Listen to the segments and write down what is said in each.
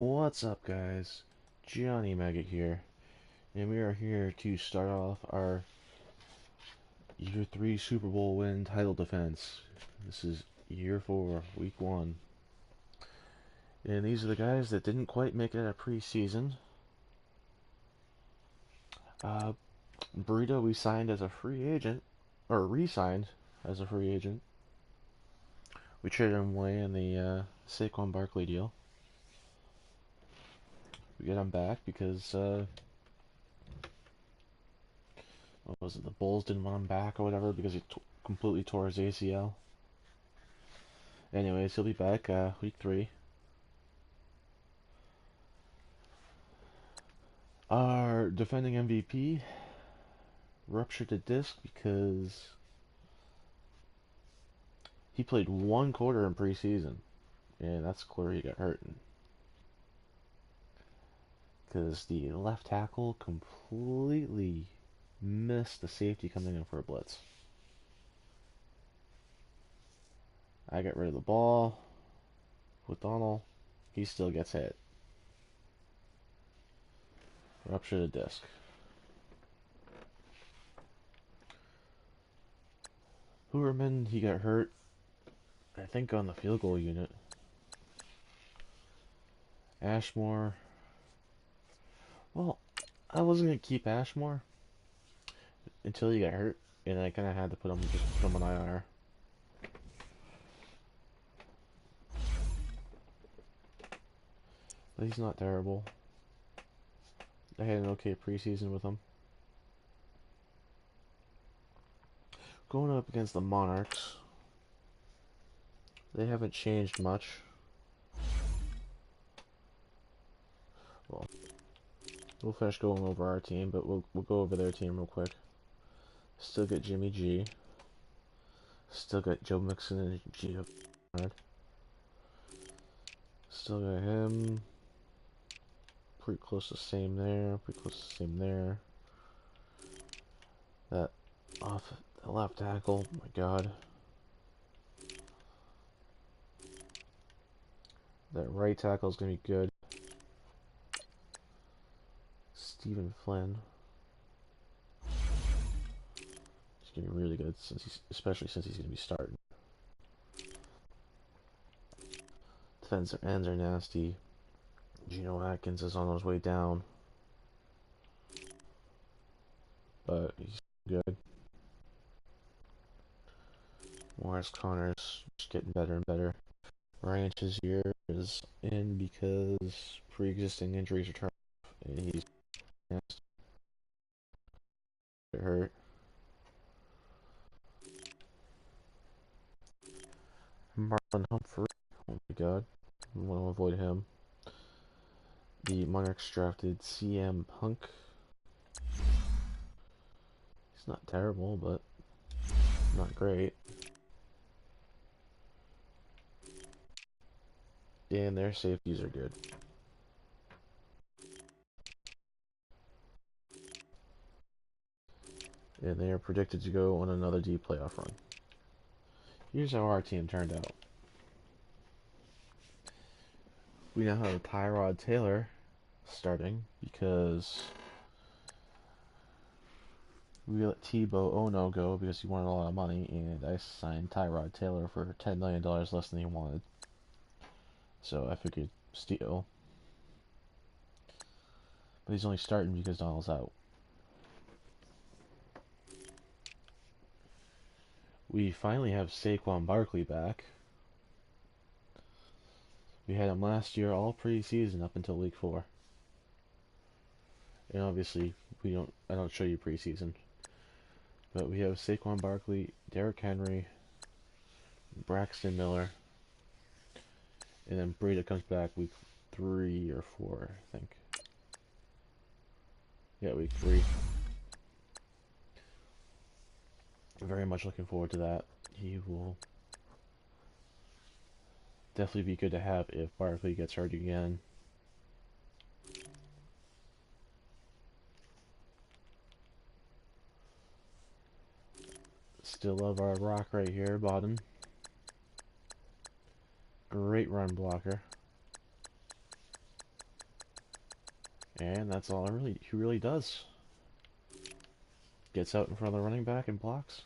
What's up, guys? Johnny Maggot here, and we are here to start off our Year 3 Super Bowl win title defense. This is Year 4, Week 1. And these are the guys that didn't quite make it out of preseason. Uh, Burrito we signed as a free agent, or re-signed as a free agent. We traded him away in the Saquon Barkley deal. We get him back because, what was it, the Bulls didn't want him back or whatever because he completely tore his ACL. Anyways, he'll be back week 3. Our defending MVP ruptured a disc because he played 1 quarter in preseason, and that's the quarter he got hurt in. Because the left tackle completely missed the safety coming in for a blitz. I got rid of the ball with Donald. He still gets hit. Ruptured a disc. Hooverman, he got hurt, I think, on the field goal unit. Ashmore, well, I wasn't going to keep Ashmore until he got hurt, and I kind of had to put him on IR. But he's not terrible. I had an okay preseason with him. Going up against the Monarchs, they haven't changed much. Well, we'll finish going over our team, but we'll go over their team real quick. Still got Jimmy G. Still got Joe Mixon and Gio Bernard. Still got him. Pretty close to the same there. Pretty close to the same there. That off the left tackle. Oh my God. That right tackle is gonna be good. Stephen Flynn. He's gonna be really good especially since he's gonna be starting. Defensive ends are nasty. Geno Atkins is on his way down, but he's good. Morris Connors just getting better and better. Ranch's year is in because pre-existing injuries are turning off, and he's hurt. Marlon Humphrey, oh my God, I want to avoid him. The Monarchs drafted CM Punk. He's not terrible, but not great. And their safeties are good. And they are predicted to go on another deep playoff run. Here's how our team turned out. We now have Tyrod Taylor starting because we let Tebow Ono go because he wanted a lot of money, and I signed Tyrod Taylor for $10 million less than he wanted. So I figured steal. But he's only starting because Donald's out. We finally have Saquon Barkley back. We had him last year all preseason up until week 4. And obviously I don't show you preseason. But we have Saquon Barkley, Derrick Henry, Braxton Miller, and then Breida comes back week 3 or 4, I think. Yeah, week 3. Very much looking forward to that. He will definitely be good to have if Barkley gets hurt again. Still love our rock right here, Bodden. Great run blocker. And that's all he really does. Gets out in front of the running back and blocks.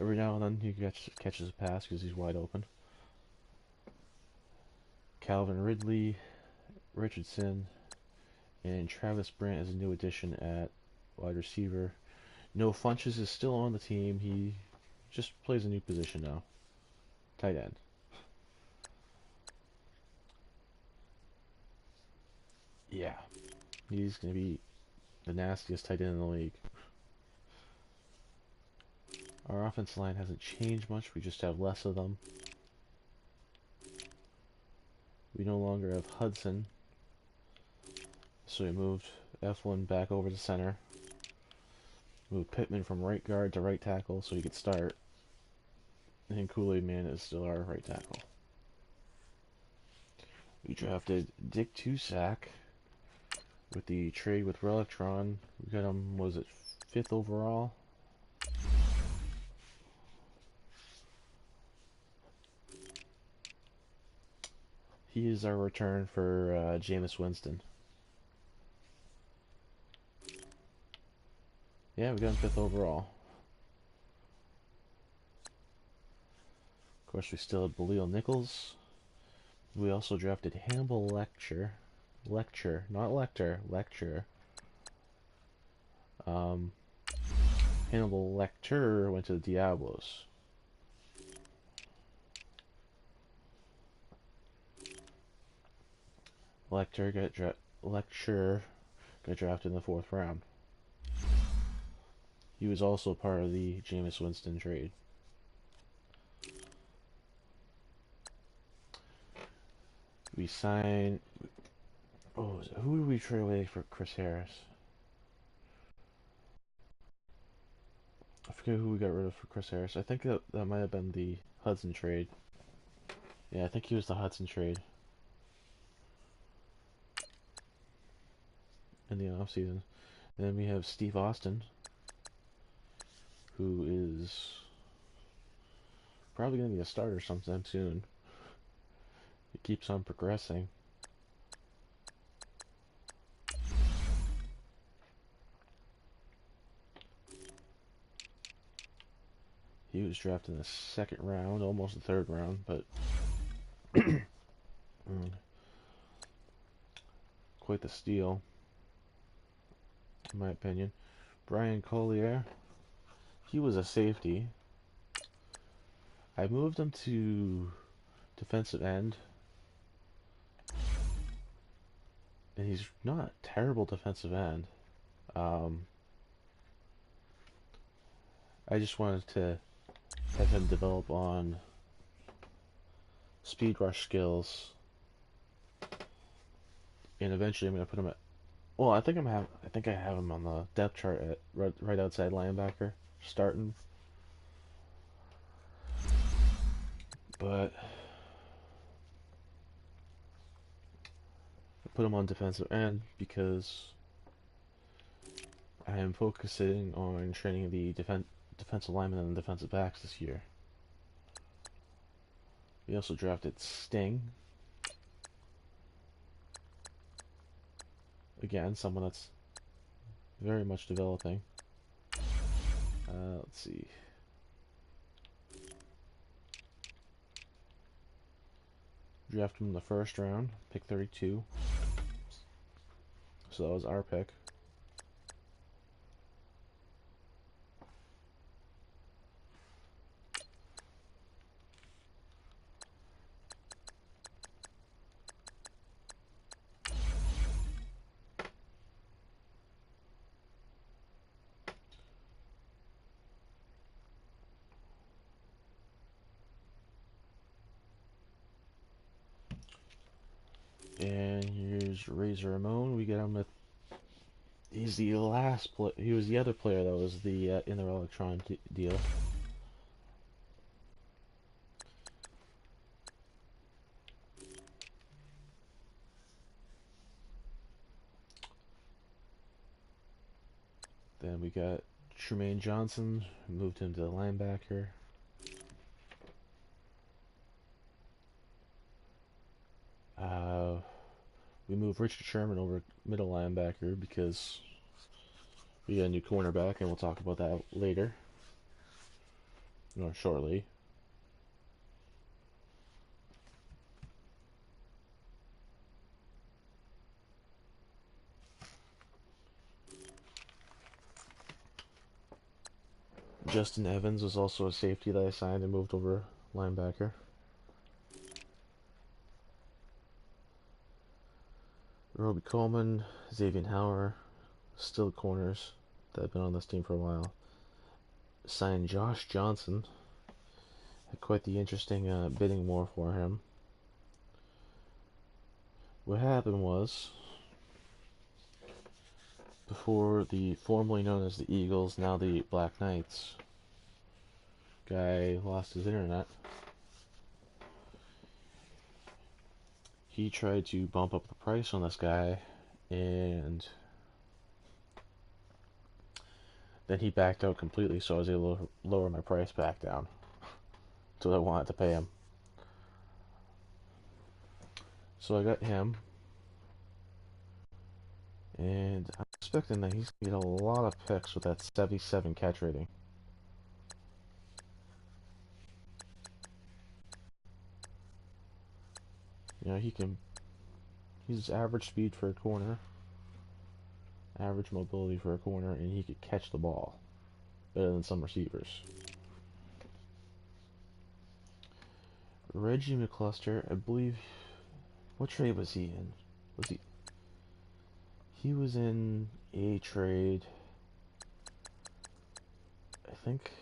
Every now and then he catches a pass because he's wide open. Calvin Ridley, Richardson, and Travis Brant is a new addition at wide receiver. No Funches is still on the team. He just plays a new position now. Tight end. Yeah. He's going to be the nastiest tight end in the league. Our offensive line hasn't changed much. We just have less of them. We no longer have Hudson. So we moved Eflin back over to center. Moved Pittman from right guard to right tackle so he could start. And Kool-Aid Man is still our right tackle. We drafted Dick Tusack with the trade with Relictron. We got him, was it 5th overall? He is our return for Jameis Winston. Yeah, we got him 5th overall. Of course, we still have Belial Nichols. We also drafted Hannibal Lecter, not Lecter, Lecture. Hannibal Lecter went to the Diablos. Lecture got drafted in the 4th round. He was also part of the Jameis Winston trade. We signed. Who did we trade away for Chris Harris? I forget who we got rid of for Chris Harris. I think that might have been the Hudson trade. Yeah, I think he was the Hudson trade in the offseason. And then we have Steve Austin, who is probably going to be a starter sometime soon. He keeps on progressing. He was drafted in the 2nd round, almost the 3rd round, but quite the steal, in my opinion. Brian Collier, he was a safety. I moved him to defensive end, and he's not a terrible defensive end. I just wanted to have him develop on speed rush skills, and eventually I'm gonna put him at. Well, I think I have him on the depth chart at right outside linebacker, starting. But I put him on defensive end because I am focusing on training the defensive linemen and defensive backs this year. We also drafted Sting. Again, someone that's very much developing. Let's see. Drafted him in the 1st round, pick 32. So that was our pick. And here's Razor Ramon. We get him with. He's the last. He was the other player that was the in the Relictron deal. Then we got Trumaine Johnson. Moved him to the linebacker. We moved Richard Sherman over middle linebacker because we got a new cornerback, and we'll talk about that later, or shortly. Justin Evans was also a safety that I signed and moved over linebacker. Roby Coleman, Xavier Howard, still corners that have been on this team for a while. Signed Josh Johnson. Had quite the interesting bidding war for him. What happened was, before the formerly known as the Eagles, now the Black Knights, guy lost his internet. He tried to bump up the price on this guy, and then he backed out completely, so I was able to lower my price back down to what I wanted to pay him. So I got him, and I'm expecting that he's going to get a lot of picks with that 77 catch rating. You know, he's average speed for a corner, average mobility for a corner, and he could catch the ball better than some receivers. Reggie McCluster, I believe, what trade was he in? He was in a trade, I think.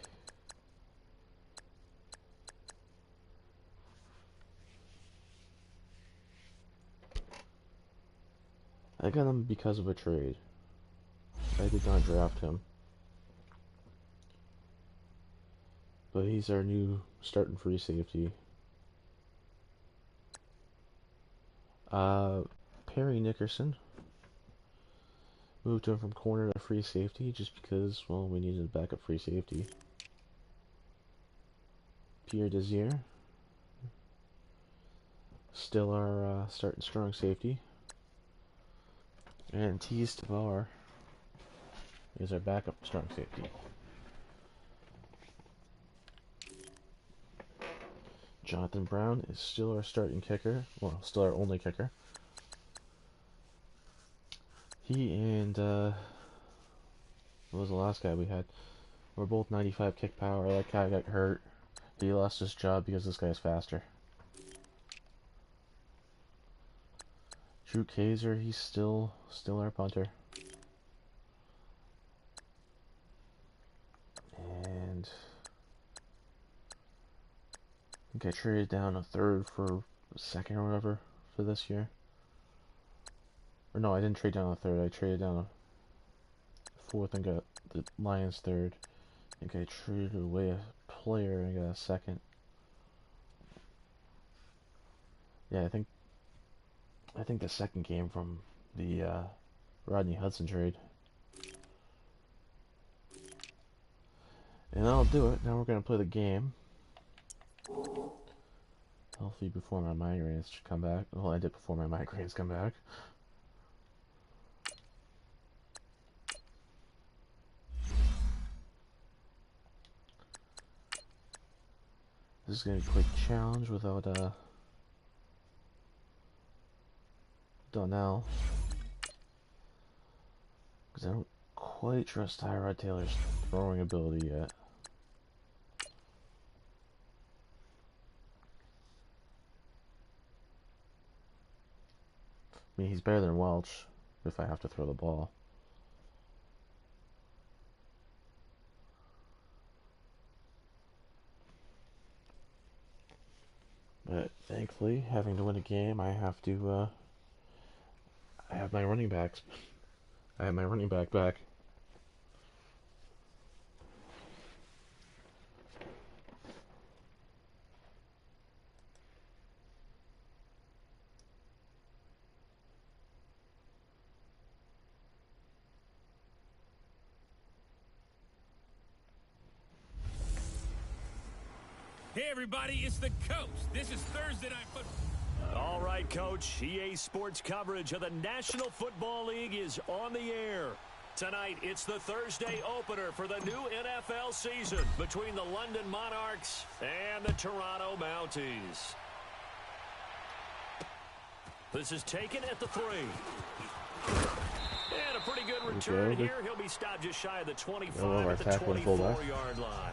I got him because of a trade. I did not draft him. But he's our new starting free safety. Perry Nickerson. Moved him from corner to free safety just because, well, we needed a backup free safety. Pierre Desir. Still our starting strong safety. And Tease Tavar is our backup strong safety. Jonathan Brown is still our starting kicker. Well, still our only kicker. He and, what was the last guy we had? We're both 95 kick power. That guy got hurt. He lost his job because this guy's faster. Drew Kaiser, he's still our punter. And I think I traded down a third for a second or whatever for this year. Or no, I didn't trade down a third. I traded down a fourth and got the Lions third. I think I traded away a player and got a second. Yeah, I think the second came from the Rodney Hudson trade. And that'll do it. Now we're gonna play the game. Healthy before my migraines should come back. Well, I did before my migraines come back. This is gonna be a quick challenge without Donnell. Because I don't quite trust Tyrod Taylor's throwing ability yet. I mean, he's better than Welch if I have to throw the ball. But thankfully, having to win a game, I have to, I have my running backs. I have my running back back. Hey everybody, it's the Coach. This is Thursday Night Football. All right, Coach. EA Sports coverage of the National Football League is on the air. Tonight, it's the Thursday opener for the new NFL season between the London Monarchs and the Toronto Mounties. This is taken at the 3. And a pretty good return here. He'll be stopped just shy of the 25 at the 24-yard line.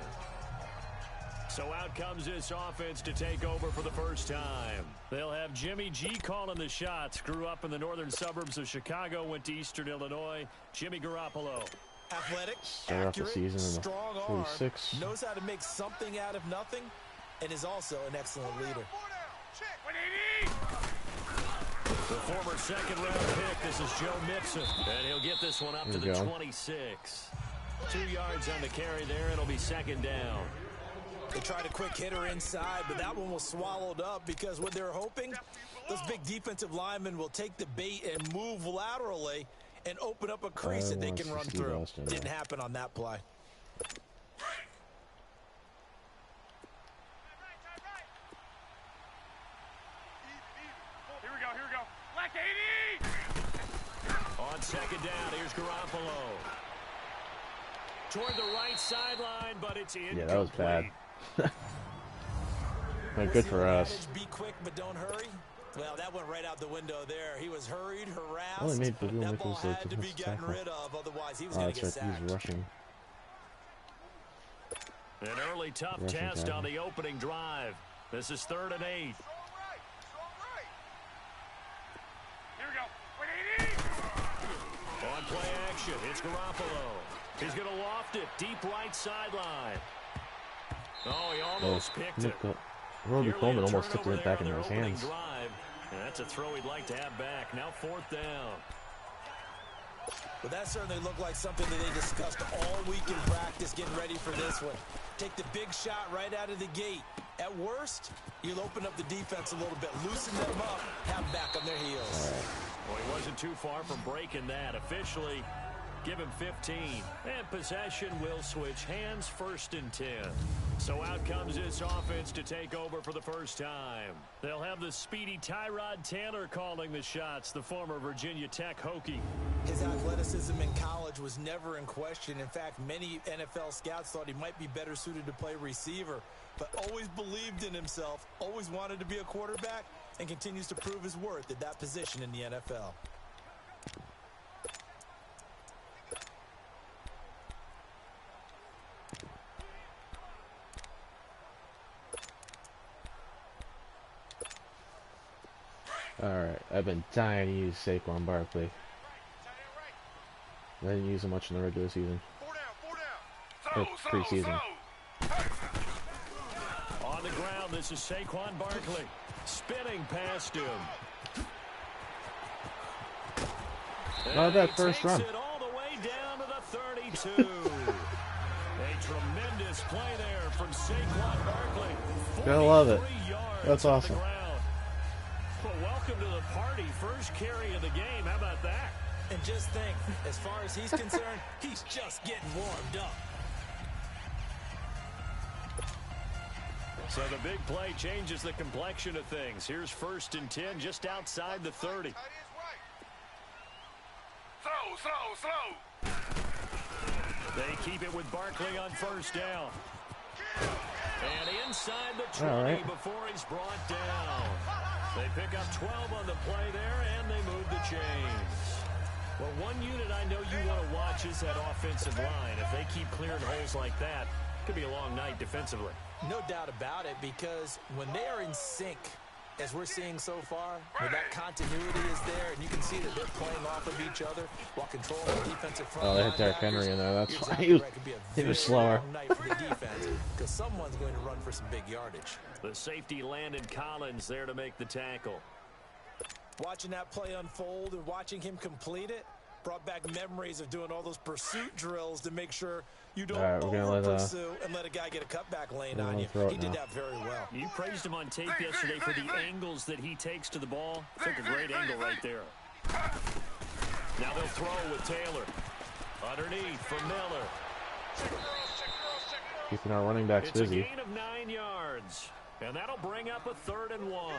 So out comes this offense to take over for the first time. They'll have Jimmy G calling the shots. Grew up in the northern suburbs of Chicago, went to Eastern Illinois. Jimmy Garoppolo. Athletic, start accurate, off the season strong arm, 46. knows how to make something out of nothing, and is also an excellent leader. The former second-round pick, this is Joe Mixon, and he'll get this one up to the 26. 2 yards on the carry there, it'll be second down. They tried a quick hitter inside, but that one was swallowed up because what they're hoping, those big defensive linemen will take the bait and move laterally and open up a crease that they can run through. Didn't happen on that play. Here we go. Black 80! On second down, here's Garoppolo. Toward the right sideline, but it's incomplete. Yeah, that was bad. But good for us. Be quick, but don't hurry. Well, that went right out the window there. He was hurried, harassed. Only made that ball Nichols had to be gotten rid of, otherwise he was going to get sacked. He's rushing. An early tough test on the opening drive. This is 3rd and 8. Here we go. 80! On play action, it's Garoppolo. He's going to loft it deep right sideline. Oh, he almost picked it. Roby Coleman almost took it back into his hands. Drive. And that's a throw he'd like to have back. Now 4th down. But that certainly looked like something that they discussed all week in practice getting ready for this one. Take the big shot right out of the gate. At worst, you'll open up the defense a little bit, loosen them up, have them back on their heels. Well, he wasn't too far from breaking that. Officially, give him 15. And possession will switch hands, 1st and 10. So out comes this offense to take over for the first time. They'll have the speedy Tyrod Taylor calling the shots, the former Virginia Tech Hokie. His athleticism in college was never in question. In fact, many NFL scouts thought he might be better suited to play receiver, but always believed in himself, always wanted to be a quarterback, and continues to prove his worth at that position in the NFL. Alright, I've been dying to use Saquon Barkley. I didn't use him much in the regular season. Or preseason. On the ground, this is Saquon Barkley. Spinning past him. Not that first run. It all the way down to the 32. A tremendous play there from Saquon Barkley. Gotta love it. That's awesome. Well, welcome to the party. First carry of the game. How about that? And just think, as far as he's concerned, he's just getting warmed up. So the big play changes the complexion of things. Here's 1st and 10 just outside the 30. Throw. They keep it with Barkley on 1st down. And inside the 20 before he's brought down. They pick up 12 on the play there, and they move the chains. Well, one unit I know you want to watch is that offensive line. If they keep clearing holes like that, it could be a long night defensively. No doubt about it, because when they are in sync, as we're seeing so far, where that continuity is there, and you can see that they're playing off of each other while controlling the defensive front. Oh, they hit Derrick Henry in there. That's why he was slower. Night for the defense, because someone's going to run for some big yardage. The safety Landon Collins there to make the tackle. Watching that play unfold and watching him complete it brought back memories of doing all those pursuit drills to make sure you don't over-pursue and let a guy get a cutback lane on you. He did that very well. You praised him on tape yesterday for the angles that he takes to the ball. Took a great angle right there. Now they'll throw with Taylor. Underneath for Miller. Keeping our running backs busy. It's a gain of 9 yards. And that'll bring up a 3rd and 1.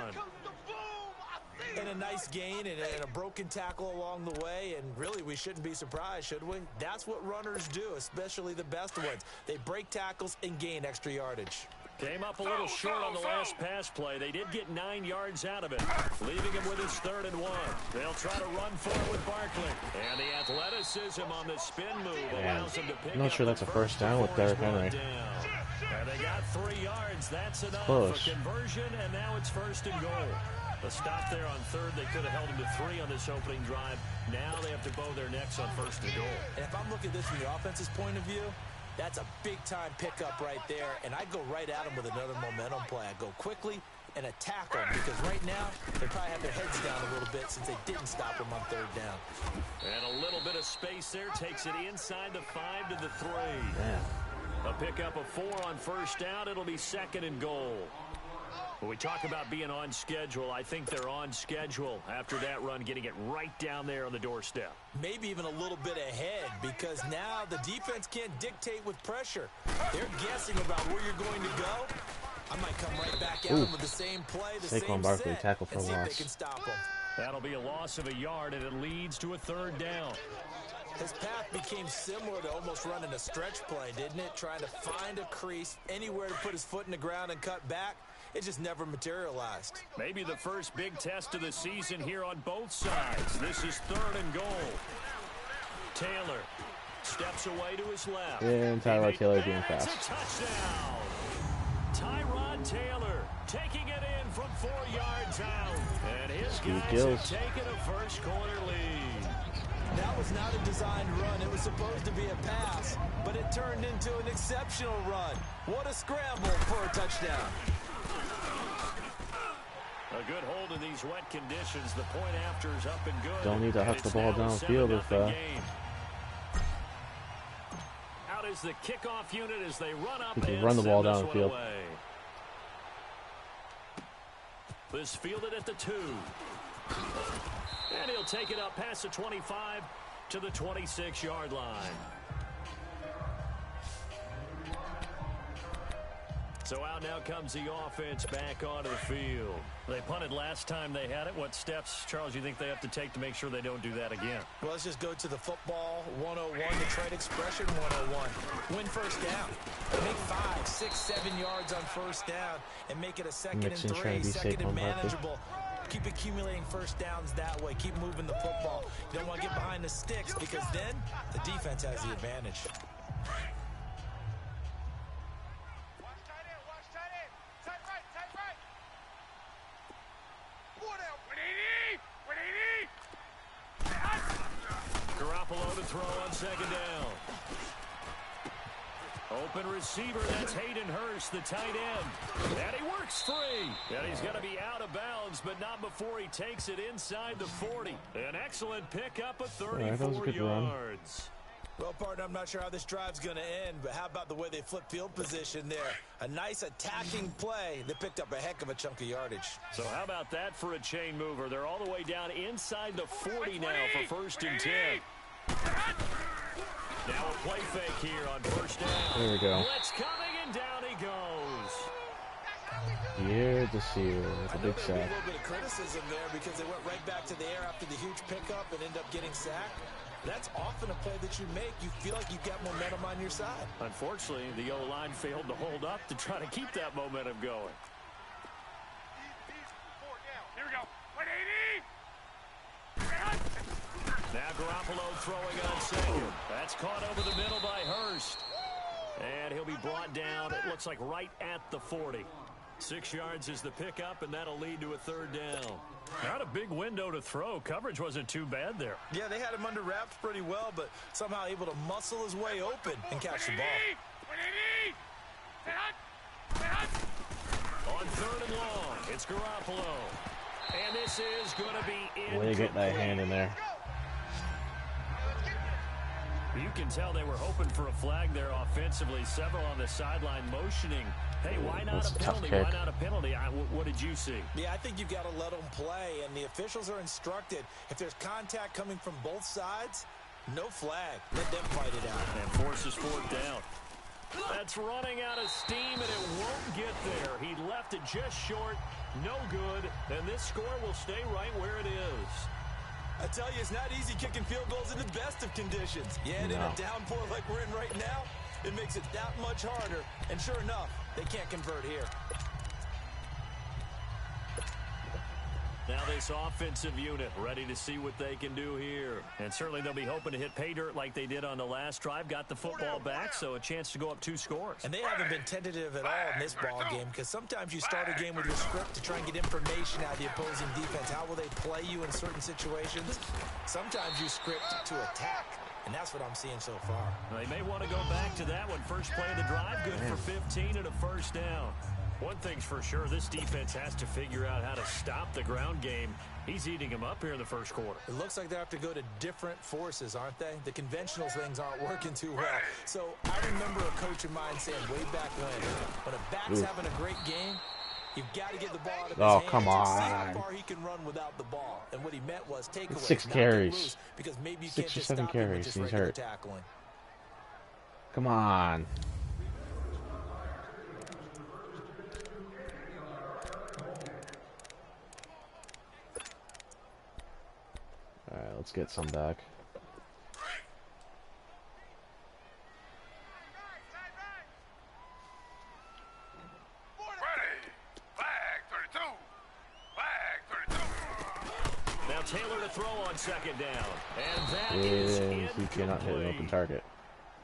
And a nice gain and a broken tackle along the way, and really we shouldn't be surprised, should we? That's what runners do, especially the best ones. They break tackles and gain extra yardage. Came up a little short on the last pass play. They did get 9 yards out of it, leaving him with his 3rd and 1. They'll try to run for it with Barkley. And the athleticism on the spin move allows him to pick up. I'm not sure that's a first down with Derrick Henry. And they got 3 yards. That's enough Close. for conversion, and now it's 1st and goal. A stop there on 3rd. They could have held him to 3 on this opening drive. Now they have to bow their necks on 1st and goal. And if I'm looking at this from the offense's point of view, that's a big-time pickup right there, and I go right at them with another momentum play. I go quickly and attack them, because right now they probably have their heads down a little bit since they didn't stop them on 3rd down. And a little bit of space there takes it inside the 5 to the 3. Damn. A pickup of 4 on 1st down. It'll be 2nd and goal. When we talk about being on schedule, I think they're on schedule after that run, getting it right down there on the doorstep. Maybe even a little bit ahead, because now the defense can't dictate with pressure. They're guessing about where you're going to go. I might come right back at them with the same play, the Saquon same Barkley, set, tackle for and see if loss. they can stop them. That'll be a loss of a yard, and it leads to a 3rd down. His path became similar to almost running a stretch play, didn't it? Trying to find a crease, anywhere to put his foot in the ground and cut back. It just never materialized. Maybe the first big test of the season here on both sides. This is 3rd and goal. Taylor steps away to his left. And Tyrod Taylor being fast. It's a touchdown. Tyrod Taylor taking it in from 4 yards out. And his guys have taken a first quarter lead. That was not a designed run. It was supposed to be a pass, but it turned into an exceptional run. What a scramble for a touchdown. A good hold in these wet conditions. The point after is up and good. Don't need to huck the ball downfield if out is the kickoff unit as they run up he can and run the ball send this one downfield. away. This fielded at the 2. And he'll take it up past the 25 to the 26-yard line. So out now comes the offense back onto the field. They punted last time they had it. What steps, Charles, you think they have to take to make sure they don't do that again? Well, let's just go to the football 101, the trade expression 101. Win 1st down. Make 5, 6, 7 yards on 1st down and make it a 2nd and 3, 2nd and manageable. Keep accumulating 1st downs that way. Keep moving the football. You don't want to get behind the sticks, because then the defense has the advantage. Garoppolo to throw on 2nd down. Open receiver, that's Hayden Hurst, the tight end. And he works free. And he's going to be out of bounds, but not before he takes it inside the 40. An excellent pickup of 34 yards. Well, partner, I'm not sure how this drive's going to end, but how about the way they flip field position there? A nice attacking play that picked up a heck of a chunk of yardage. So how about that for a chain mover? They're all the way down inside the 40 now for 1st and 10. Now a play fake here on 1st down. There we go. Blitz coming, and down he goes. Here to see you with a big A sack. little bit of criticism there because they went right back to the air after the huge pickup and ended up getting sacked. That's often a play that you make. You feel like you've got momentum on your side. Unfortunately, the O-line failed to hold up to try to keep that momentum going. Here we go. 180. Now Garoppolo throwing on 2nd. That's caught over the middle by Hurst. And he'll be brought down, it looks like right at the 40. 6 yards is the pickup, and that'll lead to a 3rd down. Not a big window to throw. Coverage wasn't too bad there. Yeah, they had him under wraps pretty well, but somehow able to muscle his way open and catch the ball. 180. On 3rd and long, it's Garoppolo. And this is going to be incomplete. Way to get that hand in there. You can tell they were hoping for a flag there offensively. Several on the sideline motioning. Hey, why not That's a a tough penalty? kick. Why not a penalty? What did you see? Yeah, I think you've got to let them play, and the officials are instructed. If there's contact coming from both sides, no flag. Let them fight it out. And forces 4th down. That's running out of steam, and it won't get there. He left it just short. No good. And this score will stay right where it is. I tell you, it's not easy kicking field goals in the best of conditions. Yeah, and in a downpour like we're in right now, it makes it that much harder. And sure enough, they can't convert here. Now this offensive unit ready to see what they can do here. And certainly they'll be hoping to hit pay dirt like they did on the last drive. Got the football back, so a chance to go up 2 scores. And they haven't been tentative at all in this ball game, because sometimes you start a game with your script to try and get information out of the opposing defense. How will they play you in certain situations? Sometimes you script to attack. And that's what I'm seeing so far. They may want to go back to that one. First play of the drive, good for 15 and a first down. One thing's for sure, this defense has to figure out how to stop the ground game. He's eating them up here in the first quarter. It looks like they have to go to different forces, aren't they? The conventional things aren't working too well. So I remember a coach of mine saying way back when a back's having a great game, you've got to get the ball out of his hands. Come on. See how far he can run without the ball. And what he meant was take away, 6 carries. Because maybe you 6 can't or just 7 stop him with carries. just He's regular hurt. tackling. Come on. All right, let's get some back. Now Taylor to throw on second down. And that is incomplete. He cannot hit an open target.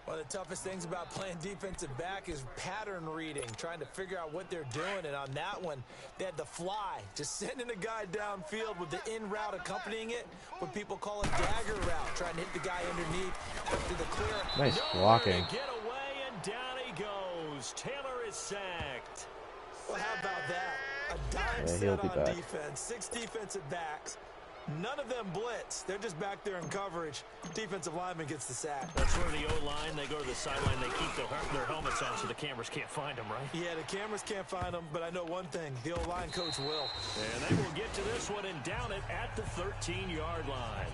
One of the toughest things about playing defensive back is pattern reading, trying to figure out what they're doing. And on that one, they had the fly, just sending a guy downfield with the in route accompanying it, what people call a dagger route, trying to hit the guy underneath after the clear. Nice blocking. Get away, and down he goes. Taylor is sacked. Well, how about that? A dime set on defense, 6 defensive backs. None of them blitz. They're just back there in coverage. Defensive lineman gets the sack. That's where the O-line, they go to the sideline, they keep their helmets on so the cameras can't find them, right? Yeah, the cameras can't find them, but I know one thing. The O-line coach will. And they will get to this one and down it at the 13-yard line.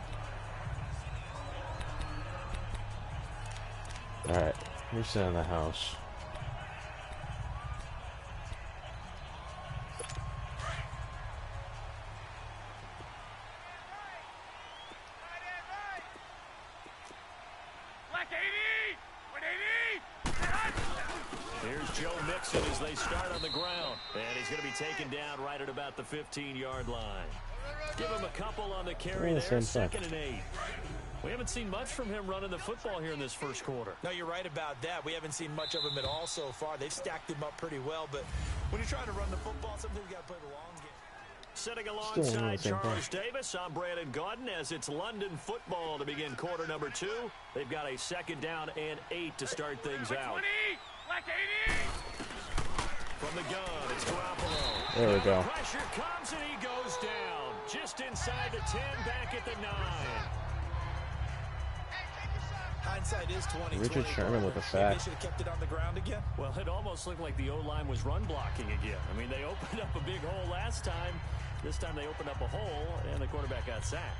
All right, we're sitting in the house. Here's Joe Mixon as they start on the ground. And he's going to be taken down right at about the 15-yard line. Give him a couple on the carry there, 2nd and 8. We haven't seen much from him running the football here in this first quarter. No, you're right about that. We haven't seen much of him at all so far. They've stacked him up pretty well, but when you're trying to run the football, sometimes you got to play the long game. Sitting alongside Charles Davis, I'm Brandon Gaudin as it's London football to begin quarter number 2. They've got a 2nd down and 8 to start things out. From the gun, it's Garoppolo. There we go. Pressure comes and he goes down. Just inside the 10, back at the 9. Hindsight is 20. Richard Sherman with a sack. They should have kept it on the ground again. Well, it almost looked like the O-line was run blocking again. I mean, they opened up a big hole last time. This time they opened up a hole, and the quarterback got sacked.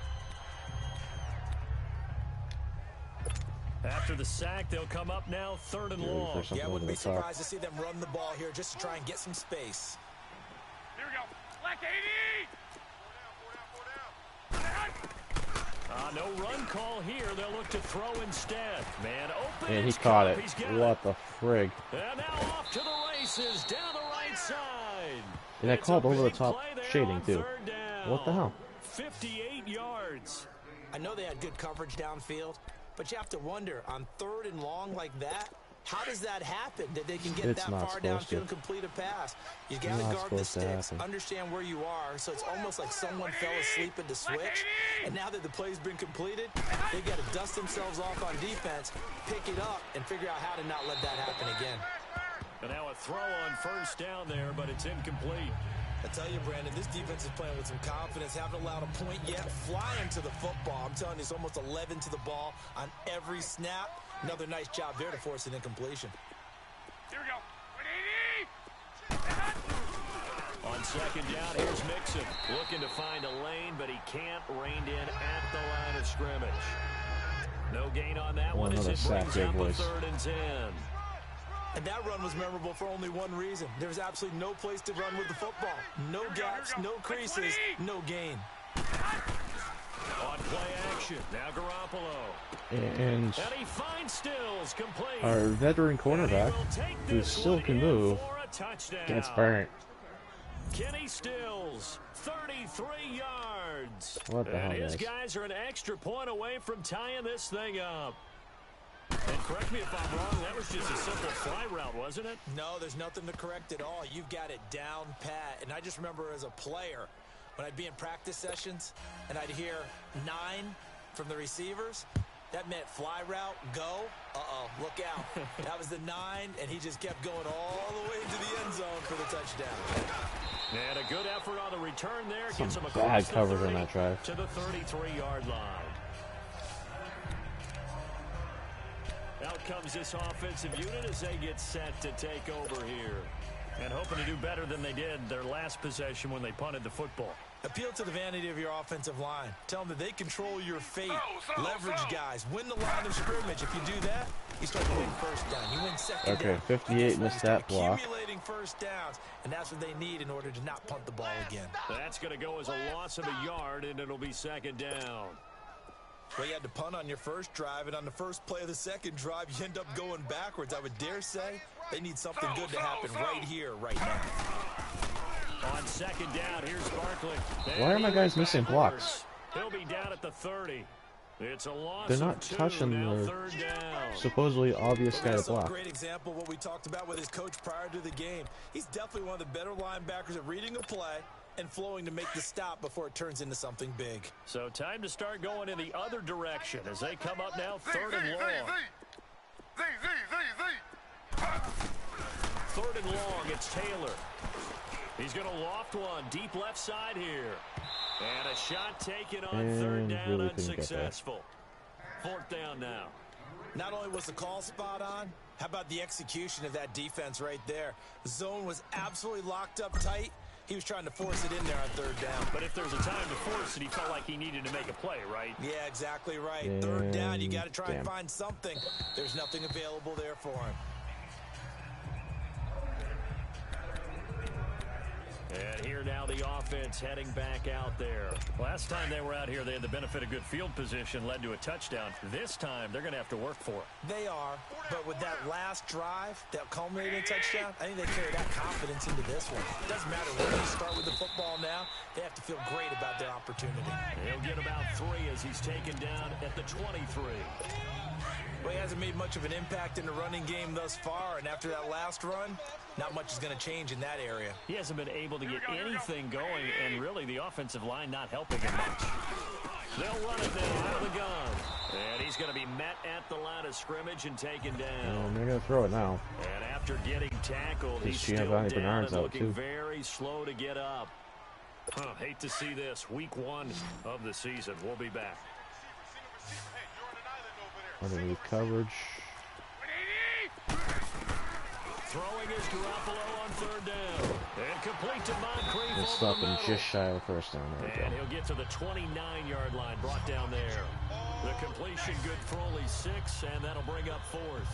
After the sack, they'll come up now 3rd and long. Yeah, I wouldn't be surprised to see them run the ball here just to try and get some space. Here we go. Black 80. No run call here. They'll look to throw instead. Man open. And he caught it. What the frig? And now off to the races down the right side. And I called over the top shading too. What the hell? 58 yards. I know they had good coverage downfield, but you have to wonder, on 3rd and long like that, how does that happen, that they can get that far downfield and complete a pass? You got to guard the sticks, understand where you are, so it's almost like someone fell asleep at the switch, and now that the play's been completed, they've got to dust themselves off on defense, pick it up, and figure out how to not let that happen again. And now a throw on 1st down there, but it's incomplete. I tell you, Brandon, this defense is playing with some confidence. Haven't allowed a point yet. Flying to the football. I'm telling you, it's almost 11 to the ball on every snap. Another nice job there to force an incompletion. Here we go. On 2nd down, here's Mixon. Looking to find a lane, but he can't. Reined in at the line of scrimmage. No gain on that one as it brings up a 3rd and 10. And that run was memorable for only one reason. There's absolutely no place to run with the football. No gaps, no creases, no gain. On play action, now Garoppolo. And he finds Stills, complete. our veteran cornerback, who still can move, gets burnt. Kenny Stills, 33 yards. What the hell, And his guys? guys are an extra point away from tying this thing up. And correct me if I'm wrong, that was just a simple fly route, wasn't it? No, there's nothing to correct at all. You've got it down pat. And I just remember as a player, when I'd be in practice sessions and I'd hear 9 from the receivers, that meant fly route, go. Look out. That was the 9, and he just kept going all the way into the end zone for the touchdown. And a good effort on the return there. Some Gets him bad across the coverage 30 on that drive. to the 33-yard line. Out comes this offensive unit as they get set to take over here. And hoping to do better than they did their last possession when they punted the football. Appeal to the vanity of your offensive line. Tell them that they control your fate. Leverage guys. Win the line of scrimmage. If you do that, you start to win first down. You win second down. Okay, 58 missed that block. Accumulating first downs, and that's what they need in order to not punt the ball again. That's going to go as a loss of a yard, and it'll be second down. Well, you had to punt on your first drive, and on the first play of the second drive, you end up going backwards. I would dare say they need something good to happen right here, right now. On second down, here's Barkley. Why are my guys missing blocks? He'll be down at the 30. It's a loss. They're not of 2, touching now the third down. supposedly obvious guy to That's a block. great example of what we talked about with his coach prior to the game. He's definitely one of the better linebackers at reading a play and flowing to make the stop before it turns into something big. So time to start going in the other direction as they come up now third and long. Third and long, it's Taylor. He's going to loft one deep left side here. And a shot taken on And third down, really couldn't get there. unsuccessful. Fourth down now. Not only was the call spot on, how about the execution of that defense right there? The zone was absolutely locked up tight. He was trying to force it in there on third down. But if there's a time to force it, he felt like he needed to make a play, right? Yeah, exactly right. Third down, you got to try Damn. and find something. There's nothing available there for him. And here now the offense heading back out there. Last time they were out here, they had the benefit of good field position, led to a touchdown. This time, they're going to have to work for it. They are, but with that last drive, that culminating touchdown, I think they carry that confidence into this one. It doesn't matter where they start with the football now. They have to feel great about their opportunity. He'll get about 3 as he's taken down at the 23. Well, he hasn't made much of an impact in the running game thus far, and after that last run, not much is going to change in that area. He hasn't been able to get anything going, and really the offensive line not helping him much. They'll run it now out of the gun. And he's going to be met at the line of scrimmage and taken down. And they're going to throw it now. And after getting tackled, he's still Giovanni down Bernard's and out, looking too. very slow to get up. Hate to see this. Week 1 of the season. We'll be back. Underneath coverage. Throwing is Garoppolo on third down. And complete to Moncrief. We'll stop him just shy of the first down. There we And go. he'll get to the 29-yard line, brought down there. The completion good for only 6, and that'll bring up 4th.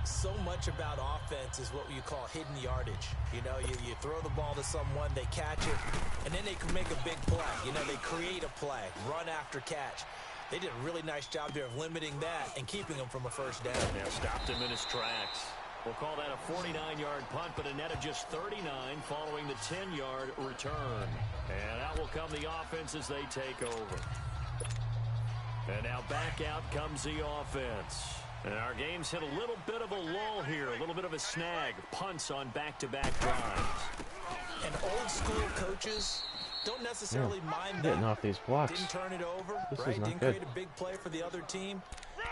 So much about offense is what you call hidden yardage. You know, you throw the ball to someone, they catch it, and then they can make a big play. You know, they create a play, run after catch. They did a really nice job there of limiting that and keeping him from a first down. Yeah, stopped him in his tracks. We'll call that a 49-yard punt, but a net of just 39 following the 10-yard return. And out will come the offense as they take over. And now back out comes the offense. And our game's hit a little bit of a lull here, a little bit of a snag. Punts on back-to-back drives. And old school coaches don't necessarily mind Getting that. off these blocks. Didn't turn it over, This is right? not Didn't good. create a big play for the other team.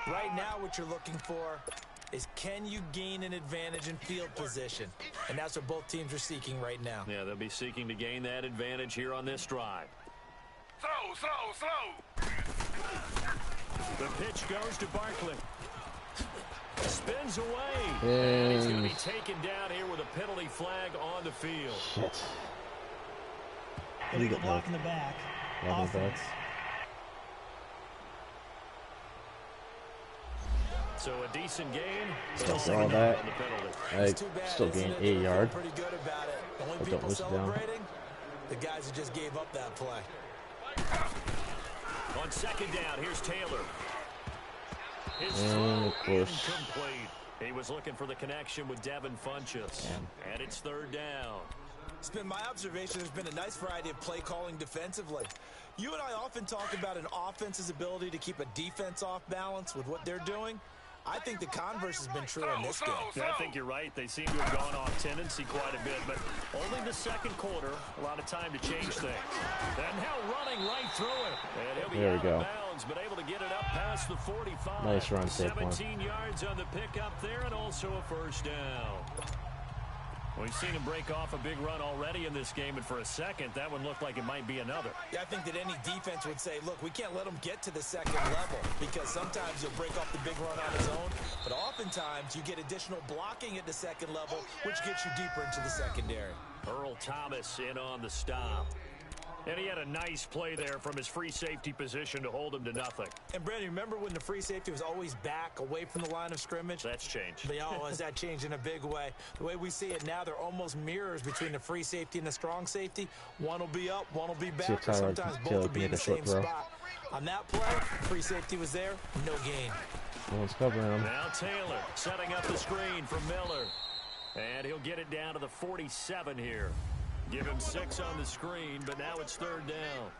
Right now what you're looking for is can you gain an advantage in field position? And that's what both teams are seeking right now. Yeah, they'll be seeking to gain that advantage here on this drive. Slow. The pitch goes to Barkley. Spins away. And he's going to be taken down here with a penalty flag on the field. Shit. Illegal block in the back. Block in the back. Offense. So a decent gain. So for all that, I still gained 8 yards. Pretty good about it. The only But don't people listen down. celebrating, the guys who just gave up that play. On second down, here's Taylor. His And of throw course, incomplete. He was looking for the connection with Devin Funchess. And it's third down. It's been my observation there's been a nice variety of play calling defensively. You and I often talk about an offense's ability to keep a defense off balance with what they're doing. I think the converse has been true in this game. Yeah, I think you're right. They seem to have gone off tendency quite a bit, but only the second quarter, a lot of time to change things. And now running right through it. And he'll be There we out go. of bounds, but able to get it up past the 45. Nice run, Saquon. 17 yards on the pickup there, and also a first down. We've seen him break off a big run already in this game, and for a second, that one looked like it might be another. Yeah, I think that any defense would say, look, we can't let him get to the second level because sometimes he'll break off the big run on his own, but oftentimes you get additional blocking at the second level, which gets you deeper into the secondary. Earl Thomas in on the stop. And he had a nice play there from his free safety position to hold him to nothing. And, Brandon, remember when the free safety was always back away from the line of scrimmage? That's changed. But, oh, has that changed in a big way? The way we see it now, they're almost mirrors between the free safety and the strong safety. One will be up, one will be back, or sometimes both will be in the same spot. On that play, free safety was there, no gain. no one's covering him. Now Taylor setting up the screen for Miller. And he'll get it down to the 47 here. Give him 6 on the screen, but now it's third down.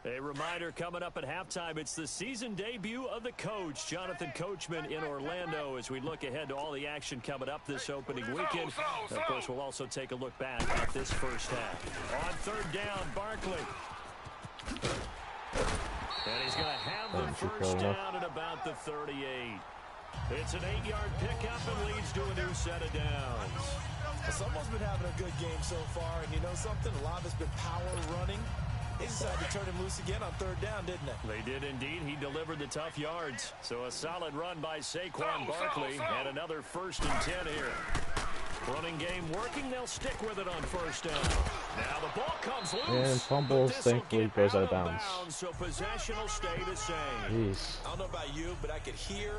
A reminder coming up at halftime, it's the season debut of the coach, Jonathan Coachman in Orlando, as we look ahead to all the action coming up this opening weekend. And of course, we'll also take a look back at this first half. On third down, Barkley. And he's going to have the first down at about the 38. It's an 8-yard pickup and leads to a new set of downs. Well, someone's been having a good game so far, and you know something? A lot of it's been power running. They decided to turn him loose again on third down, didn't they? They did indeed. He delivered the tough yards. So a solid run by Saquon Barkley and another 1st and 10 here. Running game working. They'll stick with it on first down. Now the ball comes loose. And fumbles, thankfully, goes out of bounds. So possession will stay the same. Jeez. I don't know about you, but I could hear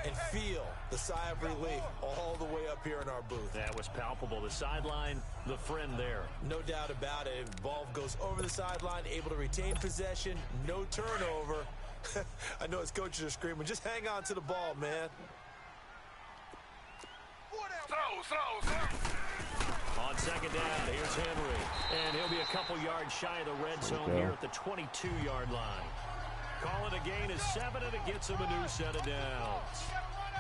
and feel the sigh of relief all the way up here in our booth. That was palpable. The sideline, the friend there. No doubt about it. Ball goes over the sideline, able to retain possession, no turnover. I know his coaches are screaming, just hang on to the ball, man. On second down, here's Henry. And he'll be a couple yards shy of the red zone here at the 22-yard line. Call it a gain of 7, and it gets him a new set of downs.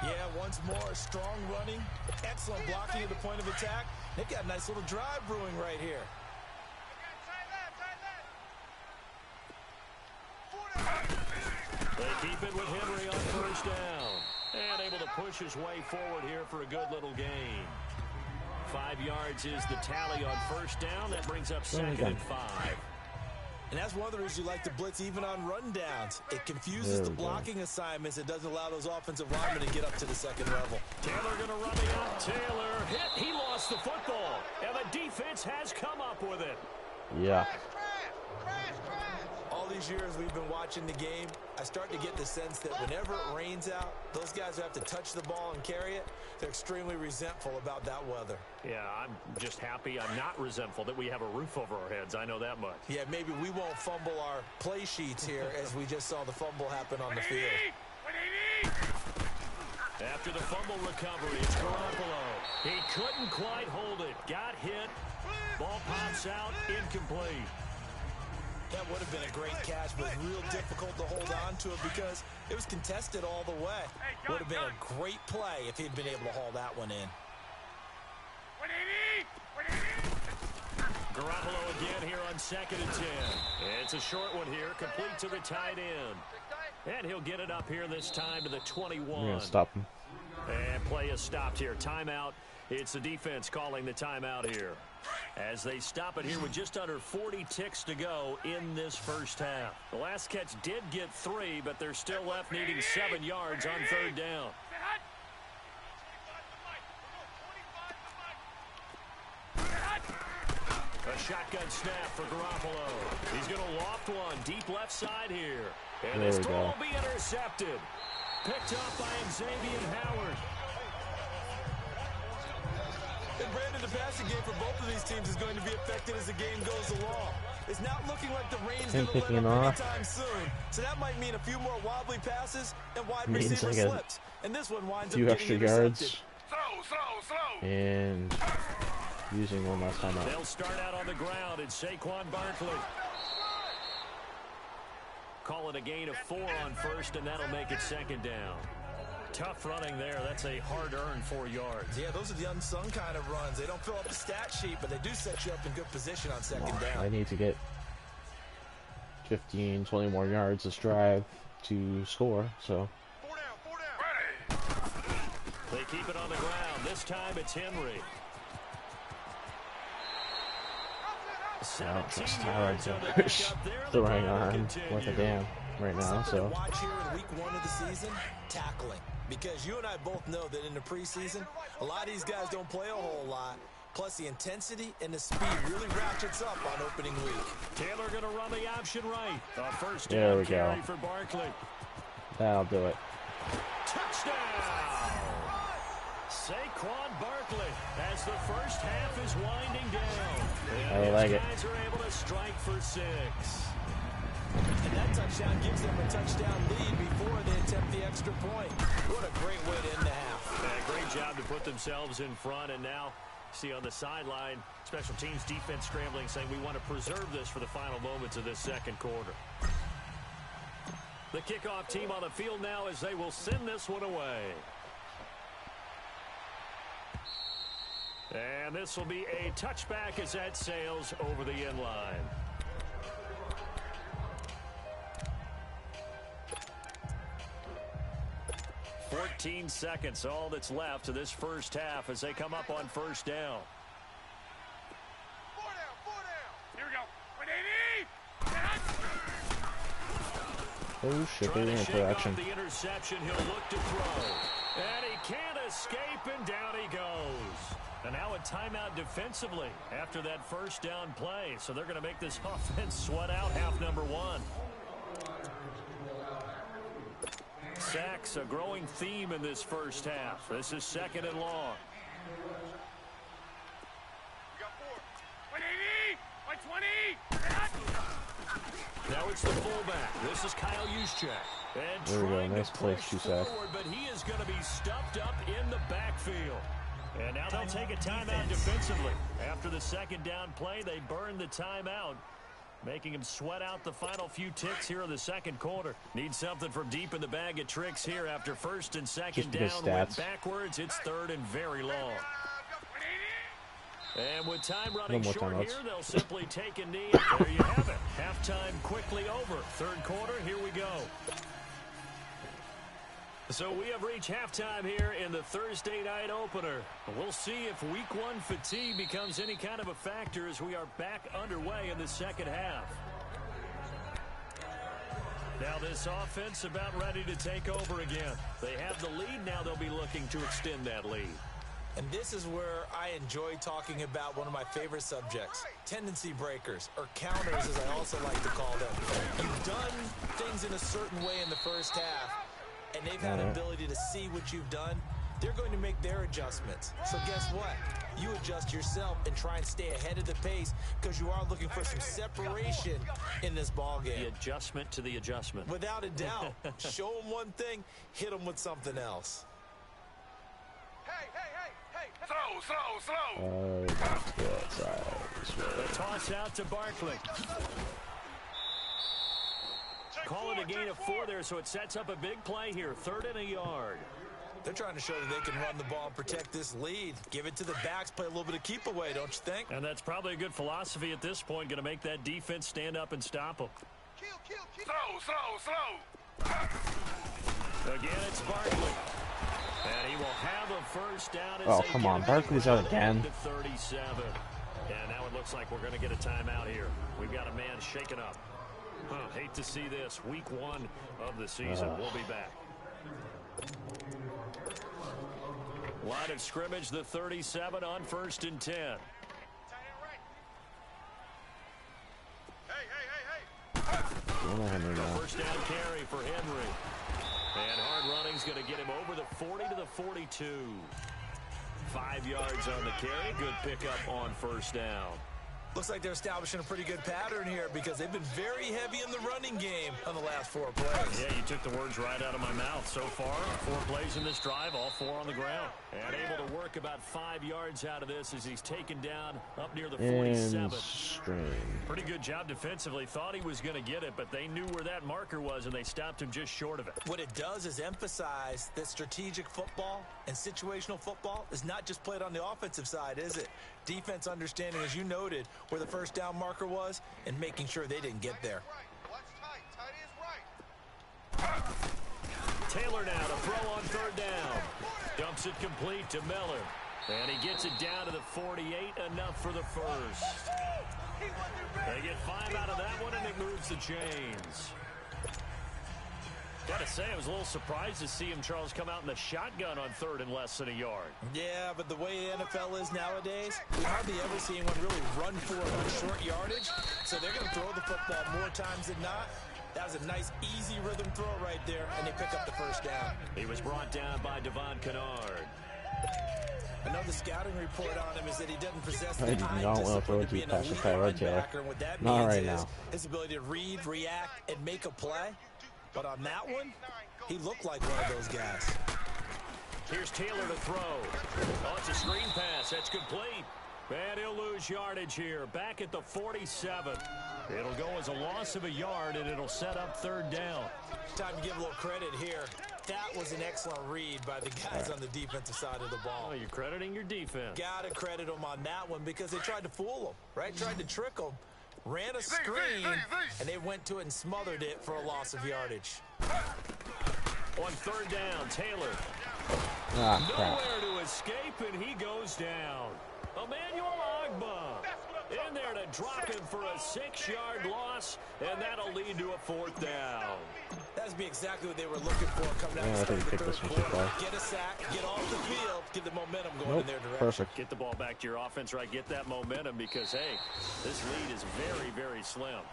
Yeah, once more, strong running, excellent blocking at the point of attack. They've got a nice little drive brewing right here. They keep it with Henry on first down. And able to push his way forward here for a good little gain. 5 yards is the tally on first down. That brings up 2nd and 5. And that's one of the reasons you like to blitz even on rundowns. It confuses the blocking assignments. It doesn't allow those offensive linemen to get up to the second level. Taylor going to run it up. Taylor hit. He lost the football. And the defense has come up with it. Yeah. All these years we've been watching the game, I start to get the sense that whenever it rains out, those guys who have to touch the ball and carry it, they're extremely resentful about that weather. Yeah, I'm just happy. I'm not resentful that we have a roof over our heads. I know that much. Yeah, maybe we won't fumble our play sheets here as we just saw the fumble happen on the field. After the fumble recovery, it's Garoppolo. He couldn't quite hold it. Got hit. Ball pops out. Incomplete. That would have been a great catch, but real difficult to hold on to it because it was contested all the way. Would have been a great play if he'd been able to haul that one in. Garoppolo again here on 2nd and 10. It's a short one here, complete to the tight end. And he'll get it up here this time to the 21. We're going to stop him. And play is stopped here. Timeout. It's the defense calling the timeout here. As they stop it here with just under 40 ticks to go in this first half. The last catch did get 3, but they're still left needing 7 yards on third down. A shotgun snap for Garoppolo. He's going to loft one deep left side here. And this throw will be intercepted. Picked up by Xavier Howard. And Brandon, the passing game for both of these teams is going to be affected as the game goes along. It's not looking like the rain's going to let up anytime soon. So that might mean a few more wobbly passes and wide receiver slips. And this one winds up getting extra yards. And using one last time out. They'll start out on the ground. It's Saquon Barkley. Call it a gain of 4 on first, and that'll make it second down. Tough running there. That's a hard-earned 4 yards. Yeah, those are the unsung kind of runs. They don't fill up the stat sheet, but they do set you up in good position on second down. I need to get 15, 20 more yards this drive to score, so. 4 down. They keep it on the ground. This time it's Henry. I don't trust Tyler to push the right arm worth a damn right now, so. Watch here in week 1 of the season, tackling. Because you and I both know that in the preseason, a lot of these guys don't play a whole lot. Plus, the intensity and the speed really ratchets up on opening week. Taylor going to run the option right. A first down carry for Barkley. That'll do it. Touchdown! Saquon Barkley as the first half is winding down. I like it. Guys are able to strike for 6. And that touchdown gives them a touchdown lead before they attempt the extra point. What a great way to end the half. Yeah, great job to put themselves in front, and now see on the sideline, special teams defense scrambling, saying we want to preserve this for the final moments of this second quarter. The kickoff team on the field now as they will send this one away. And this will be a touchback as that sails over the end line. "14 seconds, all that's left to this first half as they come up on first down. 4 down. Here we go. 180. Oh shit, they're in play action. The interception, he'll look to throw. And he can't escape, and down he goes. And now a timeout defensively after that first down play. So they're going to make this offense sweat out half number 1. Sacks, a growing theme in this first half. This is second and long. We got 4. 180. 120. Now it's the fullback. This is Kyle Juszczyk. And there we go. trying Nice to play, push Juszczyk. forward, but he is going to be stuffed up in the backfield. And now they'll take a timeout defensively. After the second down play, they burn the timeout, making him sweat out the final few ticks here in the second quarter. Need something from deep in the bag of tricks here after first and second down. Went backwards, it's third and very long. And with time running short here, they'll simply take a knee. There you have it. Halftime quickly over. Third quarter, here we go. So we have reached halftime here in the Thursday night opener. We'll see if week 1 fatigue becomes any kind of a factor as we are back underway in the second half. Now this offense about ready to take over again. They have the lead. Now they'll be looking to extend that lead. And this is where I enjoy talking about one of my favorite subjects, tendency breakers, or counters as I also like to call them. You've done things in a certain way in the first half, and they've had an ability to see what you've done. They're going to make their adjustments. So guess what? You adjust yourself and try and stay ahead of the pace because you are looking for some separation in this ball game. The adjustment to the adjustment. Without a doubt. Show them one thing, hit them with something else. Slow. The toss out to Barkley. Call it a gain of 4 there, so it sets up a big play here. 3rd and a yard. They're trying to show that they can run the ball and protect this lead. Give it to the backs, play a little bit of keep away, don't you think? And that's probably a good philosophy at this point, going to make that defense stand up and stop them. Slow. Again, it's Barkley. And he will have a first down. Oh, come on. Barkley's out again. 37. And now it looks like we're going to get a timeout here. We've got a man shaken up. Hate to see this. Week 1 of the season. We'll be back. Line of scrimmage, the 37 on 1st and 10. First down carry for Henry. And hard running's going to get him over the 40 to the 42. 5 yards on the carry. Good pickup on first down. Looks like they're establishing a pretty good pattern here because they've been very heavy in the running game on the last 4 plays. Yeah, you took the words right out of my mouth. So far, 4 plays in this drive, all 4 on the ground. And able to work about 5 yards out of this as he's taken down up near the 47. Pretty good job defensively. Thought he was going to get it, but they knew where that marker was, and they stopped him just short of it. What it does is emphasize that strategic football and situational football is not just played on the offensive side, is it? Defense understanding, as you noted, where the first down marker was and making sure they didn't get there. Taylor now to throw on third down. Dumps it complete to Miller. And he gets it down to the 48, enough for the first. They get 5 out of that one, and it moves the chains. Gotta say, I was a little surprised to see him, Charles, come out in the shotgun on third and less than a yard. Yeah, but the way the NFL is nowadays, we hardly ever see anyone really run for it on short yardage. So they're going to throw the football more times than not. That was a nice, easy rhythm throw right there, and they pick up the first down. He was brought down by Devon Kennard. Another scouting report on him is that he doesn't possess the I do not want to throw it to Pastor Tyrod Taylor. Not right now. His ability to read, react, and make a play. But on that one, he looked like one of those guys. Here's Taylor to throw. Oh, it's a screen pass. That's complete. And he'll lose yardage here. Back at the 47. It'll go as a loss of a yard, and it'll set up third down. Time to give a little credit here. That was an excellent read by the guys on the defensive side of the ball. Oh, you're crediting your defense. Got to credit them on that one because they tried to fool him, right? Tried to trick him. Ran a screen, and they went to it and smothered it for a loss of yardage. On third down, Taylor. Nowhere to escape, and he goes down. Emmanuel Ogbah in there to drop him for a 6-yard loss, and that'll lead to a fourth down. That'd be exactly what they were looking for coming out of the third quarter. Get a sack, get off the field, get the momentum going in their direction. Perfect. Get the ball back to your offense, right? Get that momentum because, hey, this lead is very, very slim.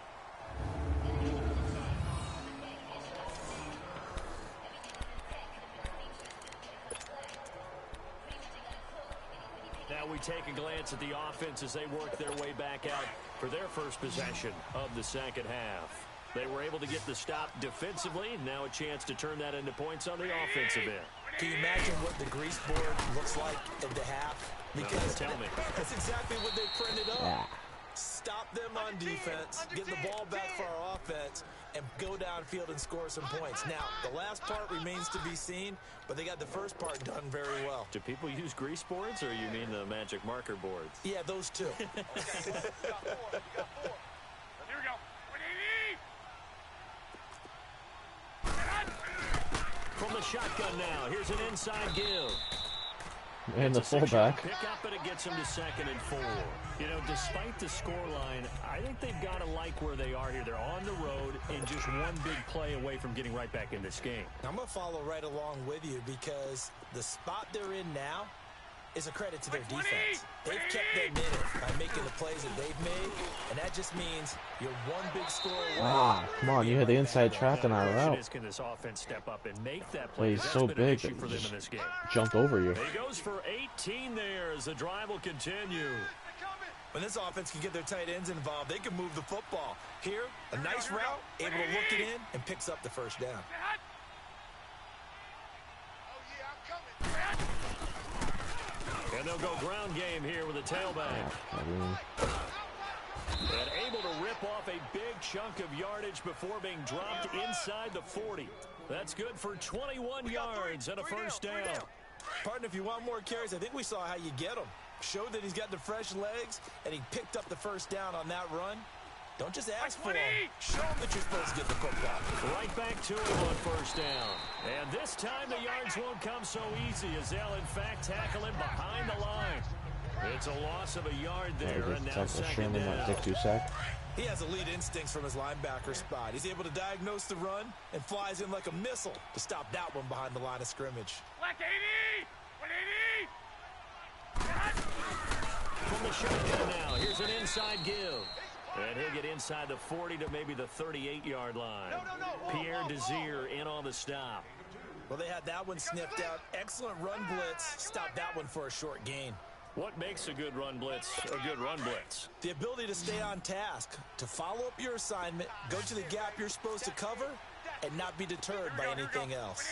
Now we take a glance at the offense as they work their way back out for their first possession of the second half. They were able to get the stop defensively. Now a chance to turn that into points on the offensive end. Can you imagine what the grease board looks like at the half? Because tell me. That's exactly what they printed up. Stop them on defense, get the ball back for our offense, and go downfield and score some points. Now, the last part remains to be seen, but they got the first part done very well. Do people use grease boards, or you mean the magic marker boards? Yeah, those two. Here we go. From the shotgun now, here's an inside give. And the fullback. Pick up, and it gets them to 2nd and 4. You know, despite the scoreline, I think they've got to like where they are here. They're on the road and just one big play away from getting right back in this game. I'm going to follow right along with you because the spot they're in now is a credit to their defense. They've kept them in it by making the plays that they've made, and that just means you're one big score away. Come on, you had the inside trap and I out. Can this offense step up and make that play? He's so big that he just jumped over you. He goes for 18 there as the drive will continue. When this offense can get their tight ends involved, they can move the football. Here, a nice route, able to look it in, and picks up the first down. And they'll go ground game here with a tailback. And able to rip off a big chunk of yardage before being dropped inside the 40. That's good for 21 yards and a first down. Partner, if you want more carries, I think we saw how you get them. Showed that he's got the fresh legs, and he picked up the first down on that run. Don't just ask for him. Show him that you're supposed to get the football. Right back to him on first down. And this time the yards won't come so easy as they'll, in fact, tackle him behind the line. It's a loss of a yard there, and now second down. He has elite instincts from his linebacker spot. He's able to diagnose the run and flies in like a missile to stop that one behind the line of scrimmage. Black 80! 180! From the shotgun now, here's an inside give. And he'll get inside the 40 to maybe the 38-yard line. Pierre Desir in on the stop. Well, they had that one sniffed out. Excellent run blitz. Stopped that one for a short gain. What makes a good run blitz a good run blitz? The ability to stay on task, to follow up your assignment, go to the gap you're supposed to cover, and not be deterred by anything else.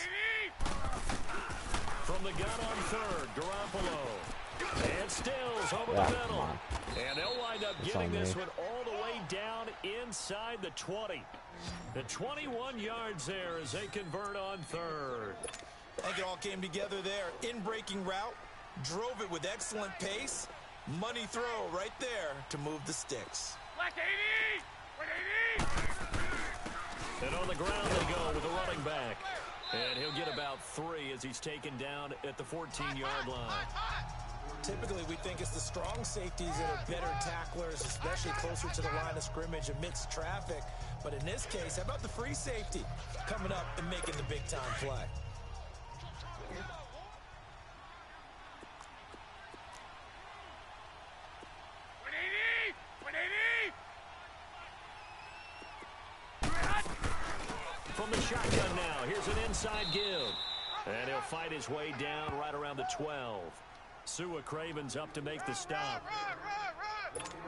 From the gun on third, Garoppolo. And Stills over the middle. And they'll wind up getting this one all the way down inside the 20. The 21 yards there as they convert on third. I think it all came together there. In-breaking route, drove it with excellent pace. Money throw right there to move the sticks. Black 80! 180! And on the ground they go with the running back. And he'll get about 3 as he's taken down at the 14-yard line. Typically, we think it's the strong safeties that are better tacklers, especially closer to the line of scrimmage amidst traffic. But in this case, how about the free safety coming up and making the big-time play? From the shotgun now, here's an inside give. And he'll fight his way down right around the 12. Sua Craven's up to make the stop.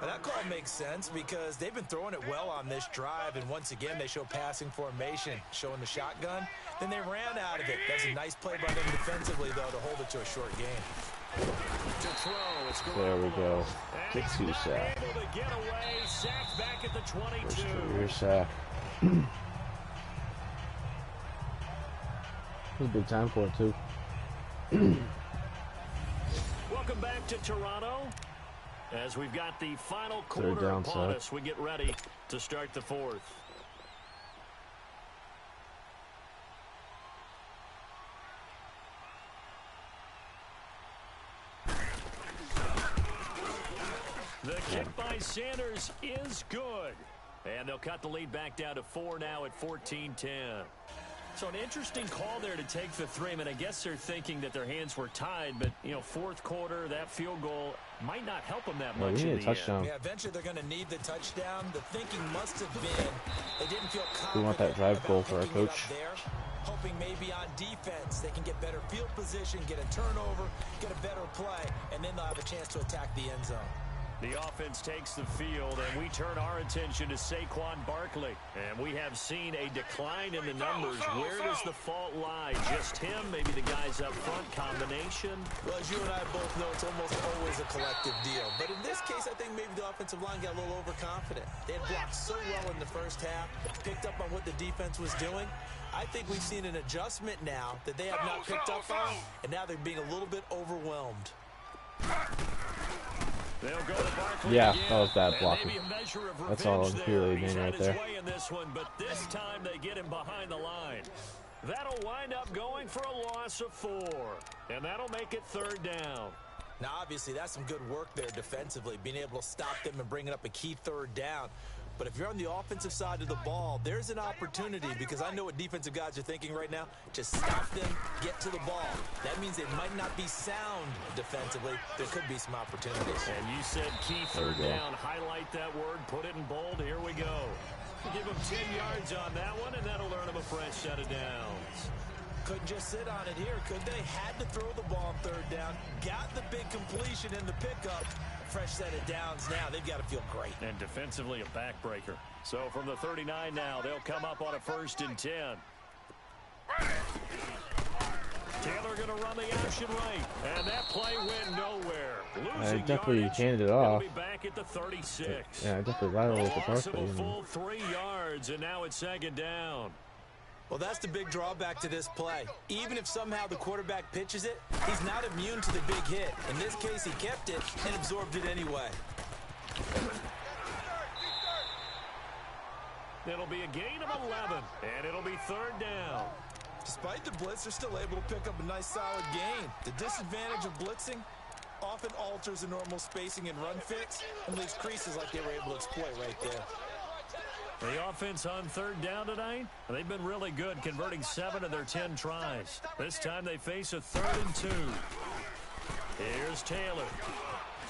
Well, that call makes sense because they've been throwing it well on this drive, and once again they show passing formation, showing the shotgun. Then they ran out of it. That's a nice play by them defensively, though, to hold it to a short game. To throw, it's There we go. Get 2 sack. able to get away, sacked back at the 22. First career sack. It was a big time for it, too. Welcome back to Toronto. As we've got the final quarter down upon set. us, we get ready to start the fourth. The kick by Sanders is good. And they'll cut the lead back down to 4 now at 14-10. So an interesting call there to take the 3. I mean, I guess they're thinking that their hands were tied, but, you know, fourth quarter, that field goal might not help them that much. We need in a the touchdown. end. Yeah, eventually they're going to need the touchdown. The thinking must have been they didn't feel confident. We want that drive about goal for our picking it coach. up there, hoping maybe on defense they can get better field position, get a turnover, get a better play, and then they'll have a chance to attack the end zone. The offense takes the field, and we turn our attention to Saquon Barkley. And we have seen a decline in the numbers. Where does the fault lie? Just him? Maybe the guys up front? Combination? Well, as you and I both know, it's almost always a collective deal. But in this case, I think maybe the offensive line got a little overconfident. They had blocked so well in the first half, picked up on what the defense was doing. I think we've seen an adjustment now that they have not picked up on, and now they're being a little bit overwhelmed. They'll go to Barkley Yeah, again. that was bad And blocking. maybe a measure of That's all revenge purely there. mean He's right had his there. way in this one, but this time they get him behind the line. That'll wind up going for a loss of 4. And that'll make it 3rd down. Now, obviously, that's some good work there defensively, being able to stop them and bringing up a key 3rd down. But if you're on the offensive side of the ball, there's an opportunity because I know what defensive guys are thinking right now. Just stop them, get to the ball. That means they might not be sound defensively. There could be some opportunities. And you said key 3rd down. Highlight that word, put it in bold. Here we go. Give them 10 yards on that one, and that'll earn them a fresh set of downs. Couldn't just sit on it here, could they? Had to throw the ball on 3rd down. Got the big completion in the pickup. Fresh set of downs now. They've got to feel great. And defensively, a backbreaker. So from the 39 now, they'll come up on a 1st and 10. Taylor going to run the option right. And that play went nowhere. Losing definitely yardage. handed it It'll off. be back at the 36. Yeah, I definitely rattled with the Loss of Barkley. a full 3 yards, and now it's 2nd down. Well, that's the big drawback to this play. Even if somehow the quarterback pitches it, he's not immune to the big hit. In this case, he kept it and absorbed it anyway. It'll be a gain of 11, and it'll be 3rd down. Despite the blitz, they're still able to pick up a nice solid gain. The disadvantage of blitzing often alters the normal spacing and run fits and leaves creases like they were able to exploit right there. The offense on 3rd down tonight, they've been really good, converting 7 of their 10 tries. This time they face a 3rd and 2. Here's Taylor.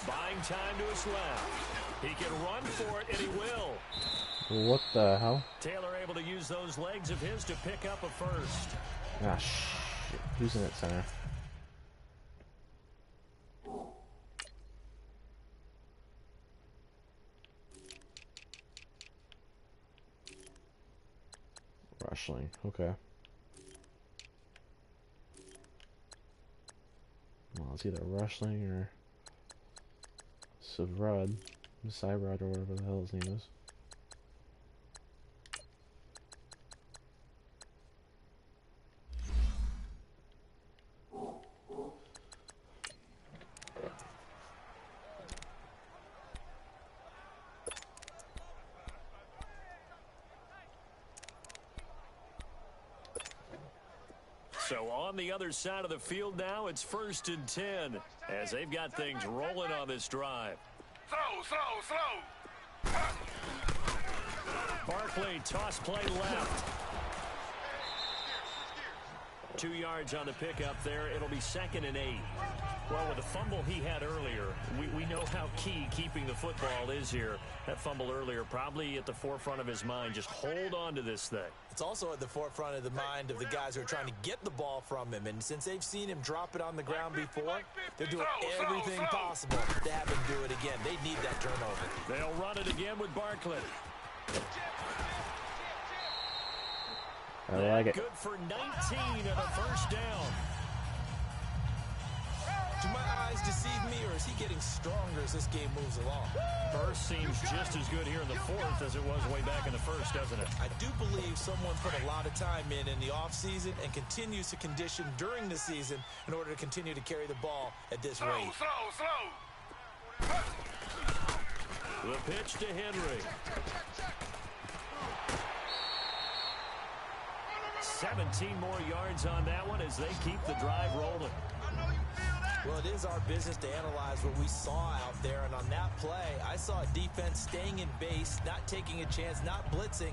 Buying time to his left. He can run for it, and he will. What the hell? Taylor able to use those legs of his to pick up a first. Ah, shit. Who's in at center? Rushling, okay. Well, it's either Rushling or Cybrod, or whatever the hell his name is. So on the other side of the field now, it's 1st and 10 as they've got things rolling on this drive. Slow. Barkley, toss play left. 2 yards on the pickup there. It'll be 2nd and 8. Well, with the fumble he had earlier, we know how key keeping the football is here. That fumble earlier probably at the forefront of his mind. Just hold on to this thing. It's also at the forefront of the mind of the guys who are trying to get the ball from him. And since they've seen him drop it on the ground before, they're doing everything possible to have him do it again. They need that turnover. They'll run it again with Barkley. I like it. Good for 19 and a first down. Do my eyes deceive me, or is he getting stronger as this game moves along? First seems just as good here in the 4th as it was way back in the 1st, doesn't it? I do believe someone put a lot of time in the offseason and continues to condition during the season in order to continue to carry the ball at this rate. Slow. The pitch to Henry. 17 more yards on that one as they keep the drive rolling. Well, it is our business to analyze what we saw out there, and on that play, I saw a defense staying in base, not taking a chance, not blitzing,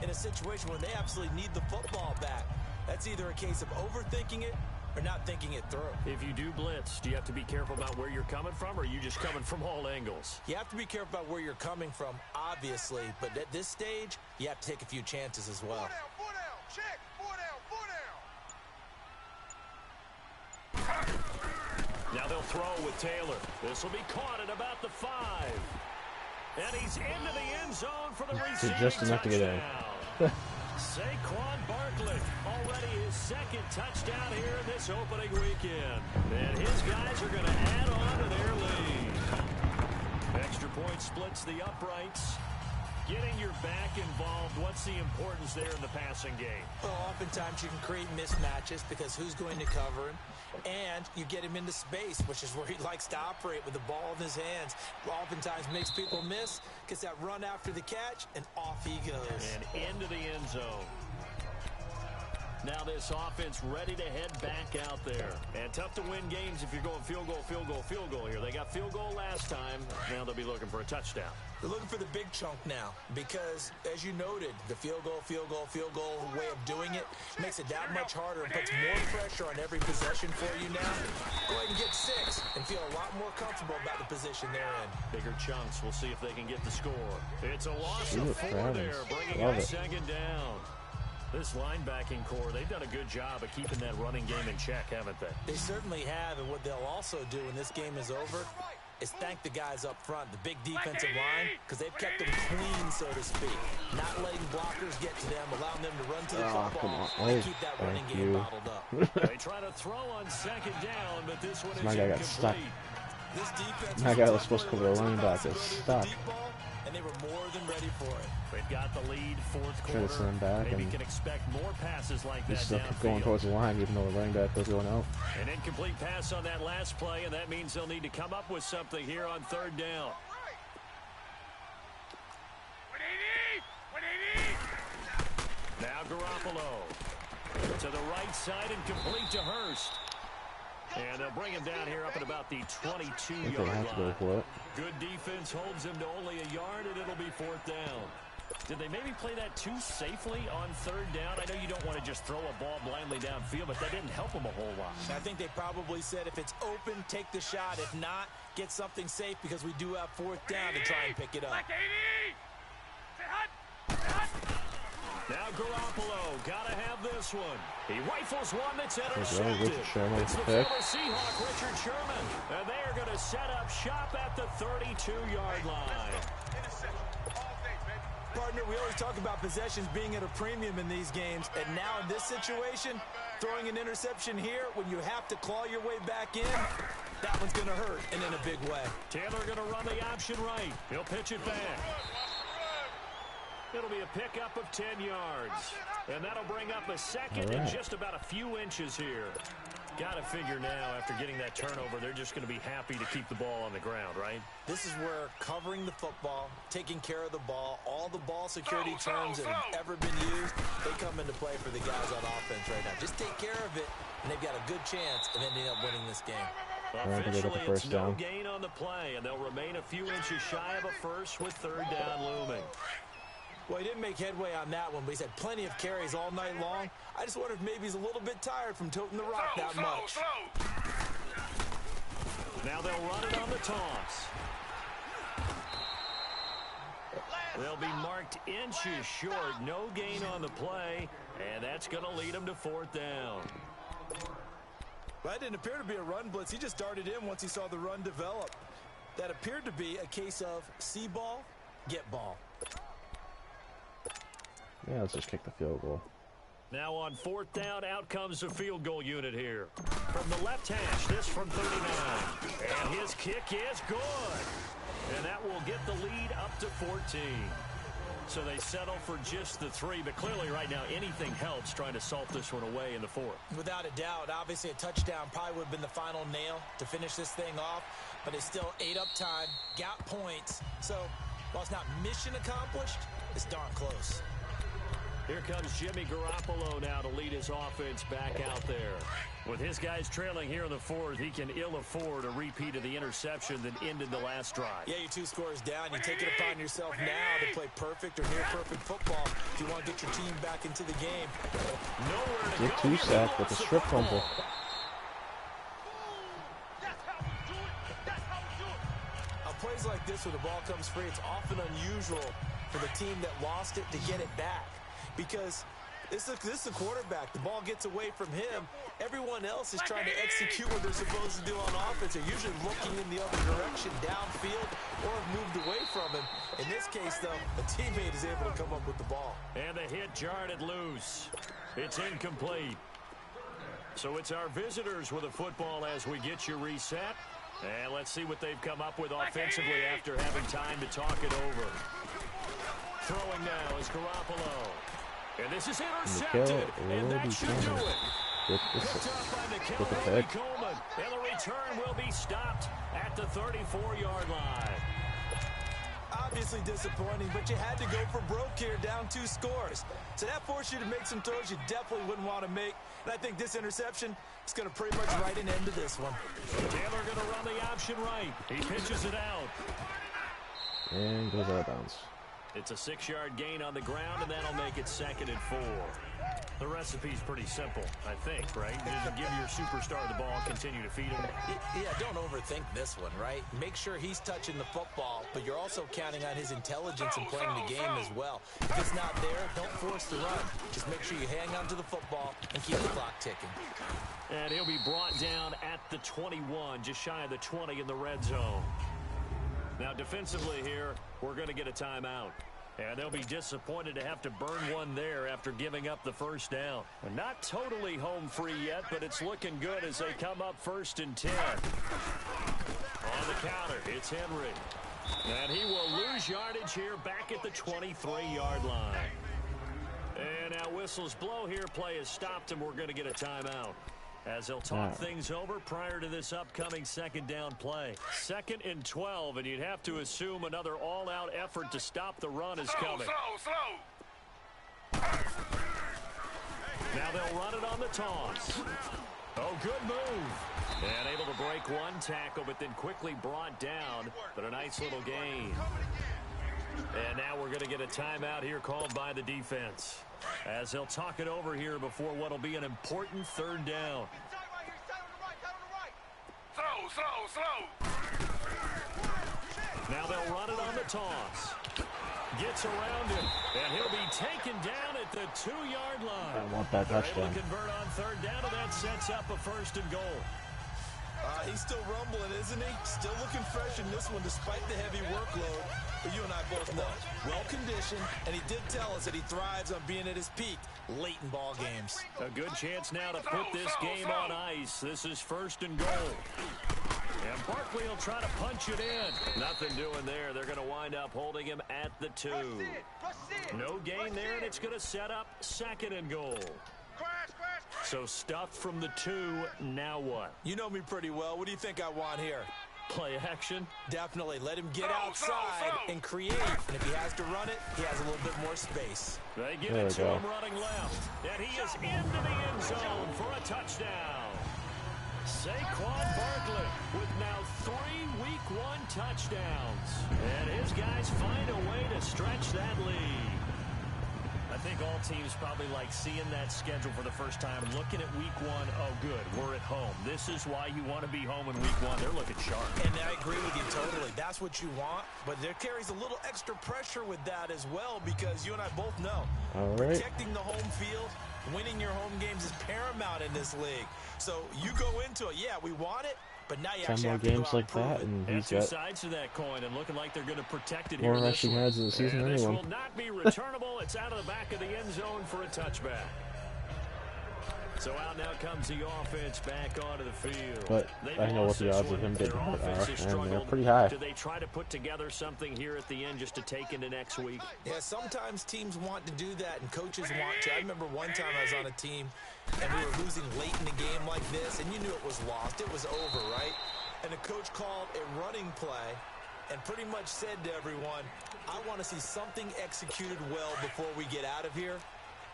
in a situation where they absolutely need the football back. That's either a case of overthinking it or not thinking it through. If you do blitz, do you have to be careful about where you're coming from, or are you just coming from all angles? You have to be careful about where you're coming from, obviously, but at this stage, you have to take a few chances as well. Four down. Check. Four down. Now they'll throw with Taylor. This will be caught at about the 5. And he's into the end zone for the receiving just enough to get touchdown. Saquon Barkley, already his 2nd touchdown here in this opening weekend. And his guys are going to add on to their lead. Extra point splits the uprights. Getting your back involved, what's the importance there in the passing game? Well, oftentimes you can create mismatches because who's going to cover him, and you get him into space, which is where he likes to operate with the ball in his hands. Oftentimes makes people miss, gets that run after the catch, and off he goes. And into the end zone. Now this offense ready to head back out there. And tough to win games if you're going field goal here. They got field goal last time. Now they'll be looking for a touchdown. They're looking for the big chunk now because, as you noted, the field goal way of doing it makes it that much harder and puts more pressure on every possession for you now. Go ahead and get 6 and feel a lot more comfortable about the position they're in. Bigger chunks. We'll see if they can get the score. It's a loss of 4 there, bringing Love up it. 2nd down. This linebacking core, they've done a good job of keeping that running game in check, haven't they? They certainly have, and what they'll also do when this game is over is thank the guys up front, the big defensive line, because they've kept them clean, so to speak. Not letting blockers get to them, allowing them to run to the football and keep that running game bottled up. They try to throw on 2nd down, but this one is My guy got stuck. incomplete. This defense My guy was supposed to cover the running back. Is stuck. And they were more than ready for it. They've got the lead, 4th Try to quarter. send back, Maybe and can expect more passes like He that still kept downfield. going towards the line, even though the running back was going out. An incomplete pass on that last play, and that means they'll need to come up with something here on 3rd down. What they need. Now Garoppolo to the right side and complete to Hurst. And they'll bring him down here up at about the I think they 22-yard have to go line. for it. Good defense holds him to only a yard, and it'll be 4th down. Did they maybe play that too safely on third down? I know you don't want to just throw a ball blindly downfield, but that didn't help them a whole lot. I think they probably said if it's open, take the shot. If not, get something safe because we do have fourth down to try and pick it up. Now Garoppolo, gotta have this one. He rifles one that's intercepted. It's the former Seahawk, Richard Sherman. And they are going to set up shop at the 32-yard line. Partner, we always talk about possessions being at a premium in these games. And now in this situation, throwing an interception here when you have to claw your way back in, that one's going to hurt, and in a big way. Taylor going to run the option right. He'll pitch it back. It'll be a pickup of 10 yards. And that'll bring up a second and just about a few inches here. Got to figure now, after getting that turnover, they're just going to be happy to keep the ball on the ground, right? This is where covering the football, taking care of the ball, all the ball security terms that have ever been used, they come into play for the guys on offense right now. Just take care of it, and they've got a good chance of ending up winning this game. Officially, it's no gain on the play, and they'll remain a few inches shy of a first with third down looming. Well, he didn't make headway on that one, but he's had plenty of carries all night long. I just wonder if maybe he's a little bit tired from toting the rock that much. Now they'll run it on the toss. They'll be marked inches short. No gain on the play, and that's going to lead them to fourth down. Well, that didn't appear to be a run blitz. He just darted in once he saw the run develop. That appeared to be a case of see ball, get ball. Yeah, let's just kick the field goal. Now on fourth down, out comes the field goal unit here. From the left hash, this from 39. And his kick is good. And that will get the lead up to 14. So they settle for just the 3. But clearly right now, anything helps trying to salt this one away in the 4th. Without a doubt, obviously a touchdown probably would have been the final nail to finish this thing off. But it's still ate up time, got points. So while it's not mission accomplished, it's darn close. Here comes Jimmy Garoppolo now to lead his offense back out there. With his guys trailing here in the 4th, he can ill afford a repeat of the interception that ended the last drive. Yeah, you're 2 scores down. You take it upon yourself now to play perfect or near-perfect football if you want to get your team back into the game. Nowhere to Get go. 2 sacked with a strip fumble. Plays like this where the ball comes free, it's often unusual for the team that lost it to get it back. Because this is a quarterback. The ball gets away from him. Everyone else is trying to execute what they're supposed to do on offense. They're usually looking in the other direction, downfield, or have moved away from him. In this case, though, a teammate is able to come up with the ball. And the hit jarred it loose. It's incomplete. So it's our visitors with a football as we get you reset. And let's see what they've come up with offensively after having time to talk it over. Throwing now is Garoppolo. And this is intercepted. And that should do it. Picked up by Nickel Coleman. And the return will be stopped at the 34-yard line. Obviously disappointing, but you had to go for broke here, down 2 scores. So that forced you to make some throws you definitely wouldn't want to make. And I think this interception is going to pretty much write an end to this one. Taylor going to run the option right. He pitches it out. And goes out of bounds. It's a 6-yard gain on the ground, and that'll make it 2nd and 4. The recipe's pretty simple, I think, right? Just give your superstar the ball, continue to feed him. Yeah, don't overthink this one, right? Make sure he's touching the football, but you're also counting on his intelligence in playing the game as well. If it's not there, don't force the run. Just make sure you hang on to the football and keep the clock ticking. And he'll be brought down at the 21, just shy of the 20 in the red zone. Now, defensively here, we're going to get a timeout. And they'll be disappointed to have to burn one there after giving up the first down. And not totally home free yet, but it's looking good as they come up 1st and 10. On the counter, it's Henry. And he will lose yardage here back at the 23-yard line. And now whistles blow here. Play is stopped, and we're going to get a timeout. As they'll talk things over prior to this upcoming 2nd down play. 2nd and 12, and you'd have to assume another all-out effort to stop the run is coming. Now they'll run it on the toss. Oh, good move. And able to break one tackle, but then quickly brought down. But a nice little gain. And now we're going to get a timeout here called by the defense, as they'll talk it over here before what will be an important third down. Slow. Now they'll run it on the toss. Gets around it, and he'll be taken down at the 2-yard line. I want that touchdown. Able to convert on third down, and that sets up a 1st and goal. He's still rumbling, isn't he? Still looking fresh in this one despite the heavy workload. But you and I both know, well-conditioned, and he did tell us that he thrives on being at his peak late in ball games. A good chance now to put this game on ice. This is 1st and goal. And Barkley will try to punch it in. Nothing doing there. They're going to wind up holding him at the 2. No gain there, and it's going to set up 2nd and goal. So stuffed from the 2, now what? You know me pretty well. What do you think I want here? Play action? Definitely. Let him get outside and create. And if he has to run it, he has a little bit more space. They give it to him running left. And he is into the end zone for a touchdown. Saquon Barkley with now 3 Week 1 touchdowns. And his guys find a way to stretch that lead. I think all teams probably like seeing that schedule for the first time, looking at Week 1, oh good, we're at home. This is why you want to be home in Week 1. They're looking sharp. And I agree with you totally. That's what you want, but there carries a little extra pressure with that as well, because you and I both know protecting the home field, winning your home games is paramount in this league. So you go into it, yeah, we want it, but now you 10 actually more have to go games out like and prove that, it. and And he's two got sides to that coin, and looking like they're going to protect it more here in this rushing one. yards in the season And than this anyone. will not be returnable. It's out of the back of the end zone for a touchback. So out now comes the offense back onto the field. But They've I know what lost the this odds of one. him getting Their hurt offense has are, and they're struggled. pretty high. Do they try to put together something here at the end just to take into next week? Yeah, sometimes teams want to do that, and coaches want to. I remember one time I was on a team, and we were losing late in the game like this, and you knew it was lost. It was over, right? And the coach called a running play and pretty much said to everyone, I want to see something executed well before we get out of here.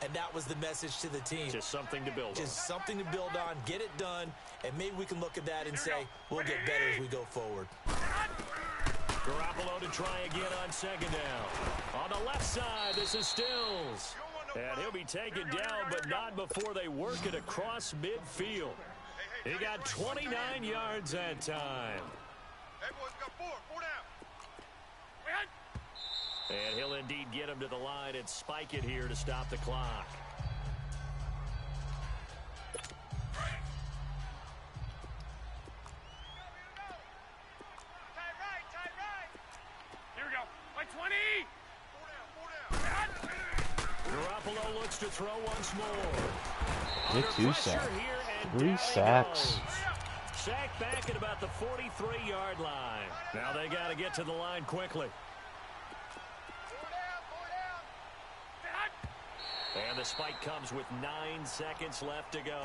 And that was the message to the team. Just something to build on. Just something to build on, get it done, and maybe we can look at that and say, we'll get better as we go forward. Garoppolo to try again on 2nd down. On the left side, this is Stills. And he'll be taken down, but not before they work it across midfield. He got 29 yards that time. Everyone's got 4 down. And he'll indeed get him to the line and spike it here to stop the clock. Tight right. Here we go. Like 20. 4 down. Garoppolo looks to throw once more. Get 2 sacks. 3 sacks. Sacked back at about the 43-yard line. Now they got to get to the line quickly. 4 down. And the spike comes with 9 seconds left to go.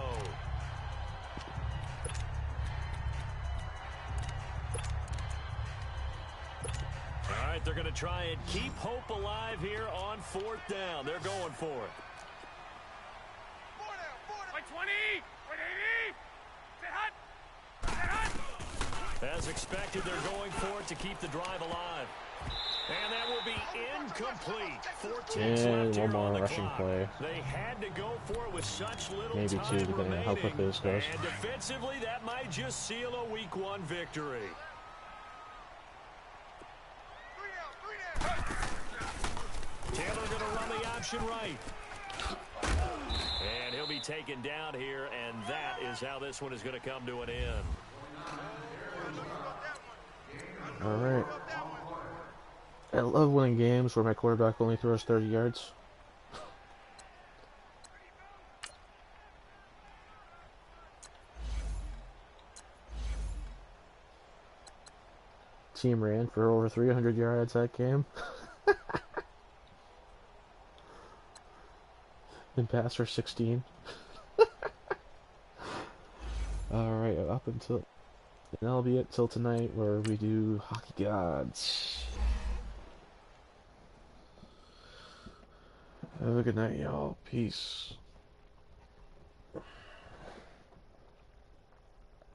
All right, they're going to try and keep hope alive here on 4th down. They're going for it. 4 down. Like 20. 180. Sit hot. Sit hot. As expected, they're going for it to keep the drive alive. And that will be incomplete. 14 And left here one more on the rushing clock. play. They had to go for it with such little Maybe time 2, depending on how remaining. quickly this goes. And defensively, that might just seal a Week 1 victory. 3 down. Taylor going to run the option right. And he'll be taken down here, and that is how this one is going to come to an end. All right. I love winning games where my quarterback only throws 30 yards. Team ran for over 300 yards that game. And passed for 16. Alright, up until... And that'll be it till tonight, where we do Hockey Gods. Have a good night, y'all. Peace.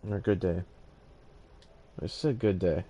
Or good day. I said good day.